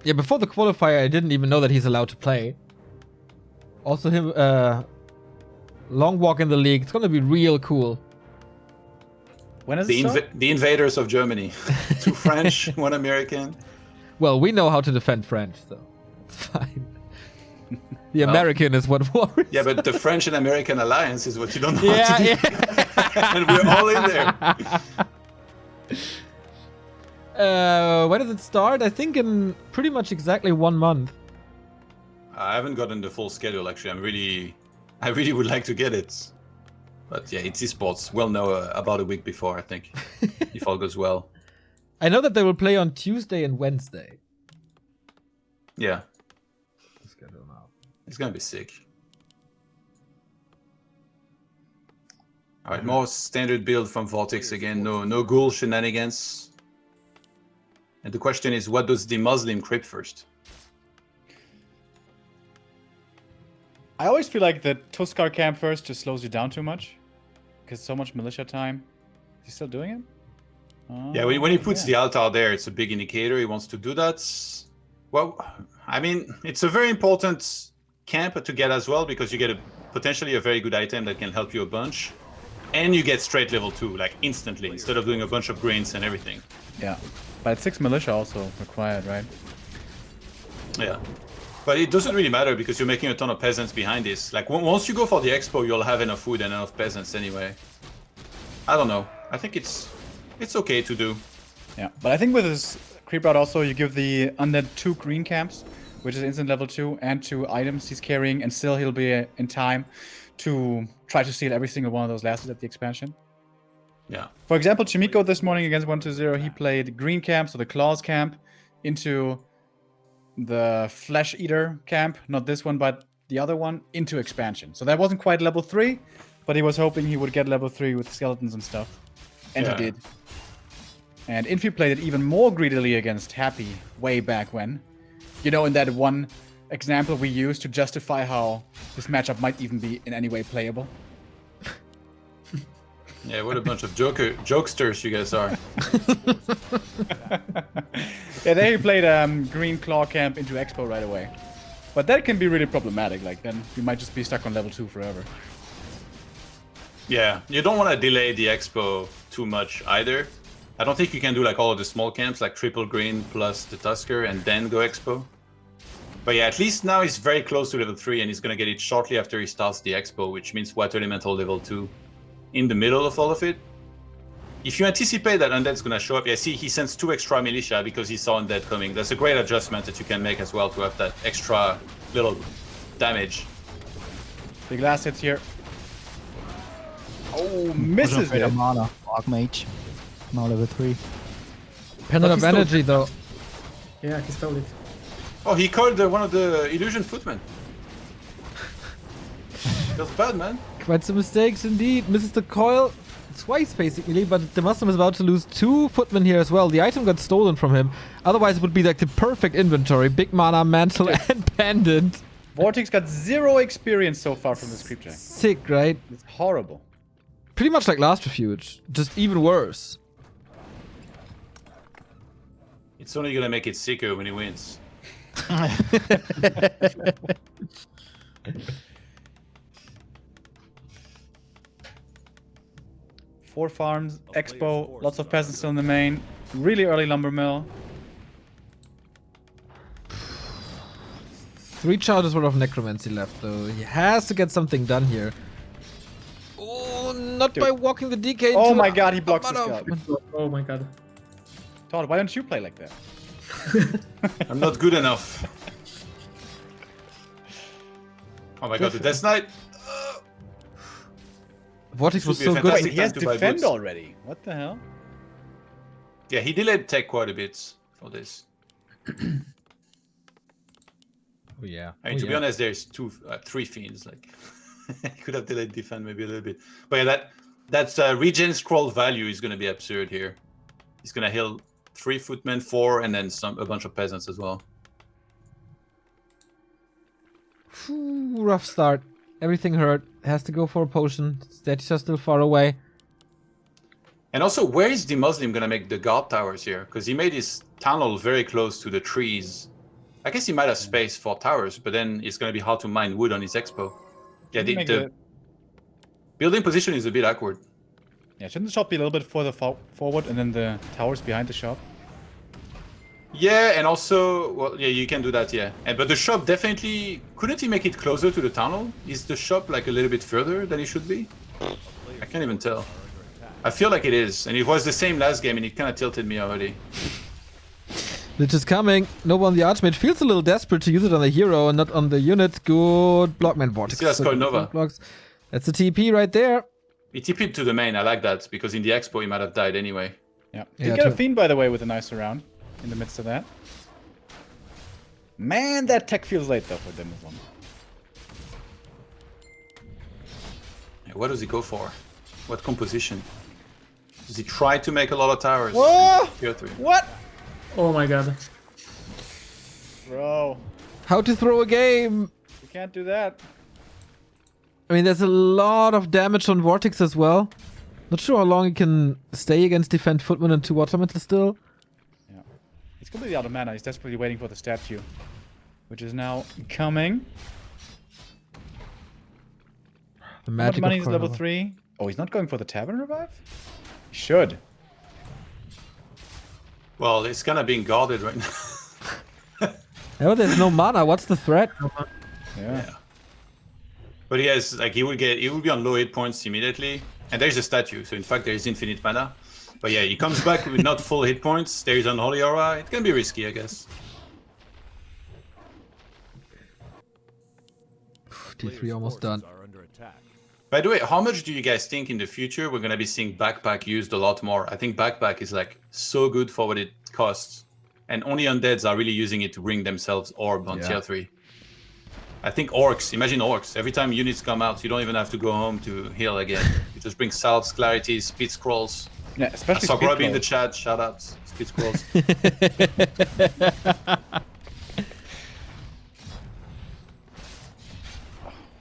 Yeah, before the qualifier, I didn't even know that he's allowed to play. Also, him, long walk in the league. It's gonna be real cool. When is it? The invaders of Germany. 2 French, 1 American. Well, we know how to defend French, so it's fine. The American is what worries. Yeah, but the French and American alliance is what you don't know how to do. Yeah. And we're all in there. When does it start? I think in pretty much exactly 1 month. I haven't gotten the full schedule, actually. I really would like to get it. But yeah, it's esports. We'll know about a week before, I think, if all goes well. I know that they will play on Tuesday and Wednesday. Yeah. It's gonna be sick. Alright, more standard build from Vortix again. No ghoul shenanigans. And the question is, what does DeMusliM crypt first? I always feel like the Tuskar camp first just slows you down too much. Because so much militia time. Is he still doing it? Yeah, when he puts the altar there, it's a big indicator he wants to do that. Well, I mean, it's a very important camp to get as well, because you get potentially a very good item that can help you a bunch. And you get straight level 2, like instantly, instead of doing a bunch of greens and everything. Yeah, but 6 militia also required, right? Yeah. But it doesn't really matter because you're making a ton of peasants behind this. Like, once you go for the expo, you'll have enough food and enough peasants anyway. I don't know. I think it's okay to do. Yeah, but I think with this creep route also, you give the undead 2 green camps, which is instant level 2, and 2 items he's carrying, and still he'll be in time to try to steal every single one of those lasses at the expansion. Yeah. For example, Chimiko this morning against 1-0, he played green camp, so the claws camp, into the flesh eater camp, not this one, but the other one, into expansion. So that wasn't quite level 3, but he was hoping he would get level 3 with skeletons and stuff. And he did. And Infi played it even more greedily against Happy way back when. You know, in that one example we used to justify how this matchup might even be in any way playable. Yeah, what a bunch of jokesters you guys are. Yeah, there he played green claw camp into expo right away. But that can be really problematic, like then you might just be stuck on level 2 forever. Yeah, you don't want to delay the expo too much either. I don't think you can do like all of the small camps, like triple green plus the Tusker and then go expo. But yeah, at least now he's very close to level 3 and he's going to get it shortly after he starts the expo, which means Water Elemental level 2 in the middle of all of it. If you anticipate that Undead's going to show up, yeah, see, he sends 2 extra militia because he saw Undead coming. That's a great adjustment that you can make as well to have that extra little damage. Big last hits here. Oh, misses it. Mana, Archmage. Now level 3. Pendant of energy, though. Yeah, he stole it. Oh, he called one of the illusion footmen. Feels bad, man. Quite some mistakes indeed. Misses the coil twice, basically, but DeMusliM is about to lose 2 footmen here as well. The item got stolen from him. Otherwise, it would be like the perfect inventory. Big mana, mantle, and pendant. Vortix got 0 experience so far from this creep check. Sick, right? It's horrible. pretty much like last refuge, just even worse. It's only gonna make it sicker when he wins. 4 farms, Expo, lots of peasants still in the main. Really early lumber mill. 3 charges worth of necromancy left, though. He has to get something done here. Oh, not Dude. by walking the DK. Oh to my the god, he blocks his bottom. god. Oh my god. Todd, why don't you play like that? I'm not good enough. Oh my god, the Death Knight! Vortix was Should be so a good. Wait, fantastic he has time to buy defend boots. already. What the hell? Yeah, he delayed tech quite a bit for this. Oh yeah. I mean, to be honest, there's 3 fiends. Like, he could have delayed defend maybe a little bit. But yeah, that's regen scroll value is going to be absurd here. He's going to heal 3 footmen, 4, and then a bunch of peasants as well. Rough start. Everything hurt. Has to go for a potion. Statues are still far away. And also, where is DeMusliM going to make the guard towers here? Because he made his tunnel very close to the trees. I guess he might have space for towers, but then it's going to be hard to mine wood on his expo. Yeah, the building position is a bit awkward. Yeah, shouldn't the shop be a little bit further forward and then the towers behind the shop? Yeah, and also, well, yeah, you can do that, yeah. But the shop definitely... Couldn't he make it closer to the tunnel? Is the shop like a little bit further than it should be? I can't even tell. I feel like it is, and it was the same last game, and it kind of tilted me already. Lich is coming. Nova on the Archmage feels a little desperate to use it on the hero and not on the unit. Good blockman Vortix. still has called Nova. Blocks. That's a TP right there. He TP'd to the main, I like that, because in the expo he might have died anyway. Yeah. Yeah, Did get a true. fiend, by the way, with a nice round in the midst of that. Man, that tech feels late though for DeMusliM. Yeah, what does he go for? What composition? Does he try to make a lot of towers? Whoa! Tier 3. What? Oh my god. Bro, How to throw a game. you can't do that. I mean, there's a lot of damage on Vortix as well. Not sure how long he can stay against defend footman and 2 water metal still. Yeah. He's completely out of mana. He's desperately waiting for the statue, which is now coming. The How much magic money of is level Cornwall. 3? Oh, he's not going for the tavern revive? He should. Well, it's kind of being guarded right now. Oh, there's no mana. What's the threat? Yeah. But he has, like, he would be on low hit points immediately. And there's a statue, so in fact there is infinite mana. But yeah, he comes back with not full hit points. There is Unholy Aura. It can be risky, I guess. T3 almost done. Are under attack. By the way, how much do you guys think in the future we're going to be seeing backpack used a lot more? I think backpack is like so good for what it costs. And only undeads are really using it to bring themselves orb on tier 3. I think orcs, imagine orcs. Every time units come out, you don't even have to go home to heal again. You just bring salves, clarities, speed scrolls. Yeah, I especially saw speed Grubby in the scroll. chat, shout outs, speed scrolls.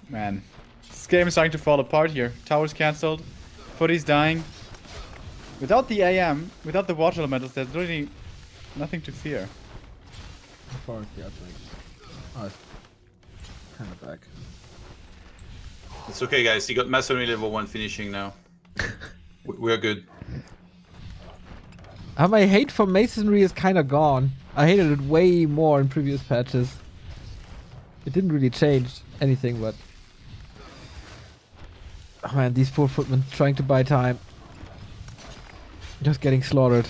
Man, this game is starting to fall apart here. Towers cancelled. Footy's dying. Without the AM, without the water elementals, there's really nothing to fear. How far is the Archmage? Oh, it's kind of back. It's okay, guys. He got Masonry level 1 finishing now. We're good. My hate for Masonry is kind of gone. I hated it way more in previous patches. It didn't really change anything, but... Oh man, these poor footmen trying to buy time. Just getting slaughtered.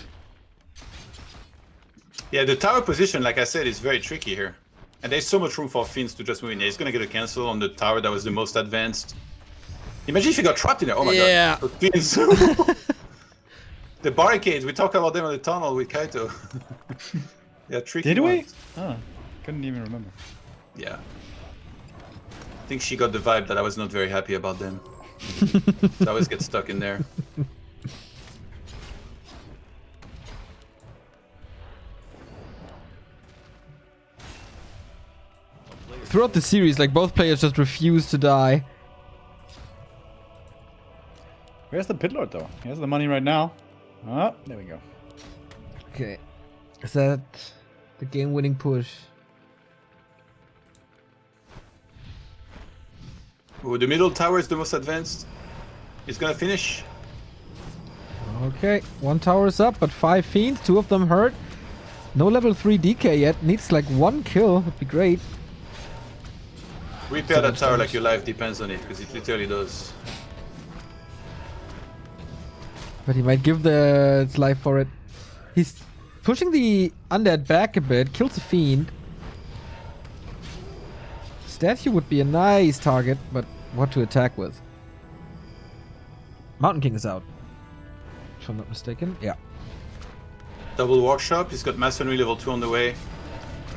Yeah, the tower position, like I said, is very tricky here. And there's so much room for Fins to just move in. He's gonna get a cancel on the tower that was the most advanced. Imagine if he got trapped in there. Oh my Yeah. god. Fins. The barricades, we talked about them on the tunnel with Kaito. Yeah, tricky. Did we? ones. Oh, couldn't even remember. Yeah. I think she got the vibe that I was not very happy about them. I always get stuck in there. Throughout the series, like, both players just refuse to die. Where's the pit lord though? He has the money right now. Oh, there we go. Okay. Is that the game-winning push? Oh, the middle tower is the most advanced. He's gonna finish. Okay, 1 tower is up, but 5 fiends, 2 of them hurt. No level 3 DK yet. Needs like 1 kill. Would be great. Repair that tower like your life depends on it, because it literally does. But he might give its life for it. He's pushing the undead back a bit. Kills the fiend. Statue would be a nice target, but what to attack with? Mountain King is out. If I'm not mistaken. Yeah. Double workshop. He's got masonry level 2 on the way.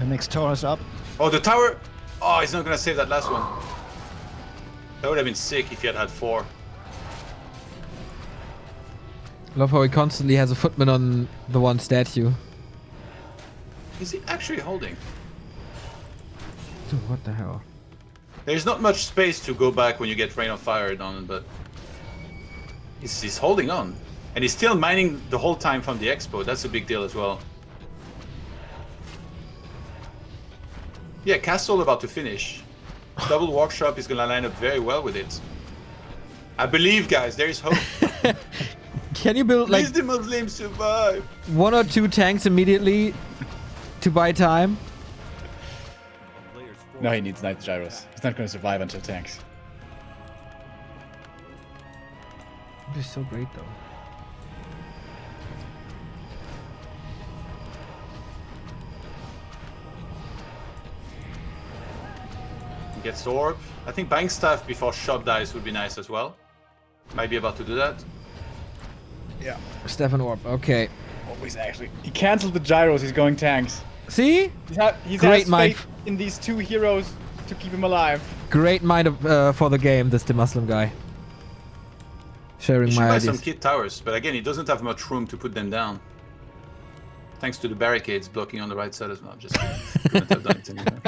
The next tower is up. Oh, the tower! Oh, he's not gonna save that last one. That would have been sick if he had had 4. Love how he constantly has a footman on the one statue. Is he actually holding? Dude, what the hell? There's not much space to go back when you get Rain of Fire done, but he's holding on. And he's still mining the whole time from the expo. That's a big deal as well. Yeah, Castle about to finish. Double Workshop is gonna line up very well with it. I believe, guys, there is hope. Can you build like Please the Muslims survive. 1 or 2 tanks immediately to buy time? A player's forces No, he needs Knight Gyros. He's not going to survive until tanks. It'd be so great though. He gets Orb. I think buying stuff before shop dies would be nice as well. Might be about to do that. Yeah. Stefan Orb, okay. Oh, he's actually... He cancelled the gyros. He's going tanks. See? He's Great has mind. faith in these 2 heroes to keep him alive. Great mind for the game, this DeMusliM guy. Sharing He should my buy ideas. some kit towers, but again, he doesn't have much room to put them down. Thanks to the barricades blocking on the right side as well. Just couldn't have done it anyway.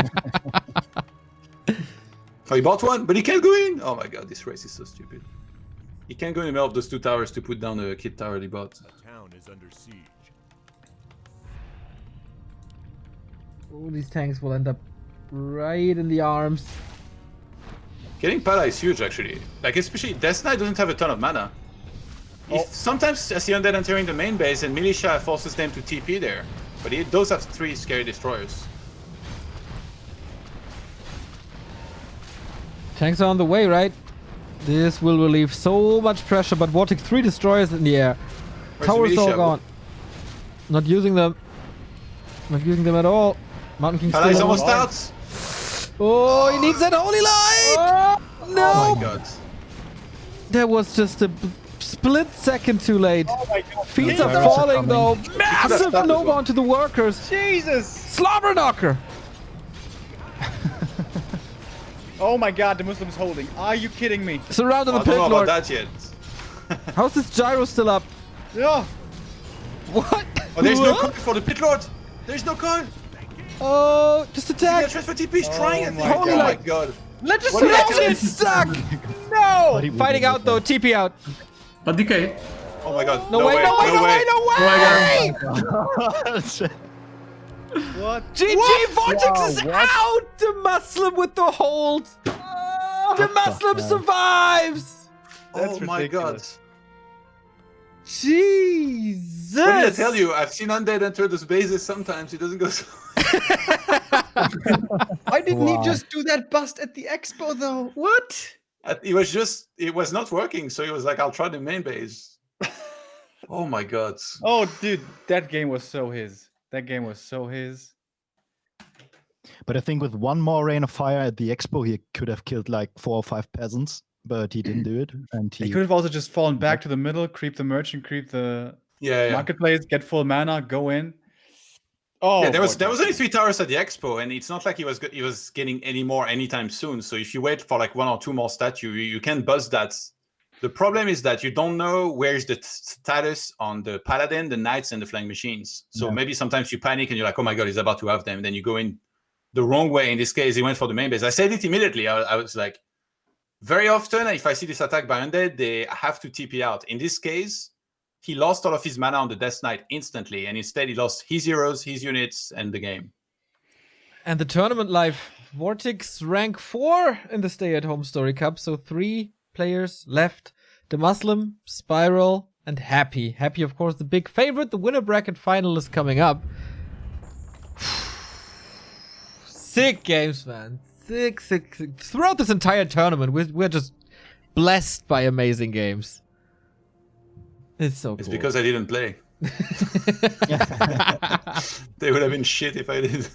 Oh, he bought one, but he can't go in! Oh my god, this race is so stupid. He can't go in the middle of those 2 towers to put down the kit tower he bought. The town is under siege. Oh, these tanks will end up right in the arms. Getting Pala is huge, actually. Like, especially Death Knight doesn't have a ton of mana. Sometimes I see Undead entering the main base and Militia forces them to TP there. But he does have 3 scary destroyers. Tanks are on the way, right? This will relieve so much pressure, but Vortix 3 destroyers in the air. Where's the Towers all militia? gone. Not using them. Not using them at all. Mountain King Pala is still almost on. out! Oh, he needs that holy light! No! Oh my god. That was just a split second too late. Oh my god. Fiends No, are Gyros are falling though. coming. Massive stopped as Nova well. onto the workers. Jesus! Slobber knocker. Oh my god, the Muslim's holding. Are you kidding me? Surrounded I the don't know pit about lord. that yet. How's this gyro still up? Yeah. What? Oh, there's no What? coin for the pit lord! There's no coin! Oh, just Yeah, attack. transfer TP is trying, I think. my Oh God. my god. Let's just What did I surround tell it! you? Stuck. No! But he will Fighting be out though. okay. TP out. But DK. Oh my god. No way, no way, no way, no way! What? GG, Vortix is out! The Muslim with the hold! The Muslim man? survives! That's Oh my god. ridiculous. Jesus! What did I tell you? I've seen Undead enter those bases sometimes. It doesn't go so... Why didn't Wow. he just do that bust at the expo though? What? It was not working, so he was like, I'll try the main base. Oh my god. Oh, dude, that game was so his. That game was so his. But I think with one more rain of fire at the expo, he could have killed like 4 or 5 peasants, but he didn't do it. And He he could have also just fallen back to the middle, creep the merchant, creep the Yeah, yeah. marketplace, get full mana, go in. Oh, Yeah, there was only 3 towers at the expo, and it's not like he was getting any more anytime soon. So if you wait for like 1 or 2 more statues, you can buzz that. The problem is that you don't know where's the status on the paladin, the knights, and the flying machines. So maybe sometimes you panic and you're like, oh my god, he's about to have them. Then you go in the wrong way. In this case, he went for the main base. I said it immediately. I was like, Very often, if I see this attack by Undead, they have to TP out. In this case, he lost all of his mana on the Death Knight instantly, and instead he lost his heroes, his units, and the game. And the tournament life, Vortix rank 4 in the StayAtHomestory Cup, so 3 players left. DeMusliM, Spiral, and Happy. Happy, of course, the big favorite. The winner bracket final is coming up. Sick games, man. Sick. Throughout this entire tournament, we're just blessed by amazing games. It's so cool. It's because I didn't play. They would have been shit if I did.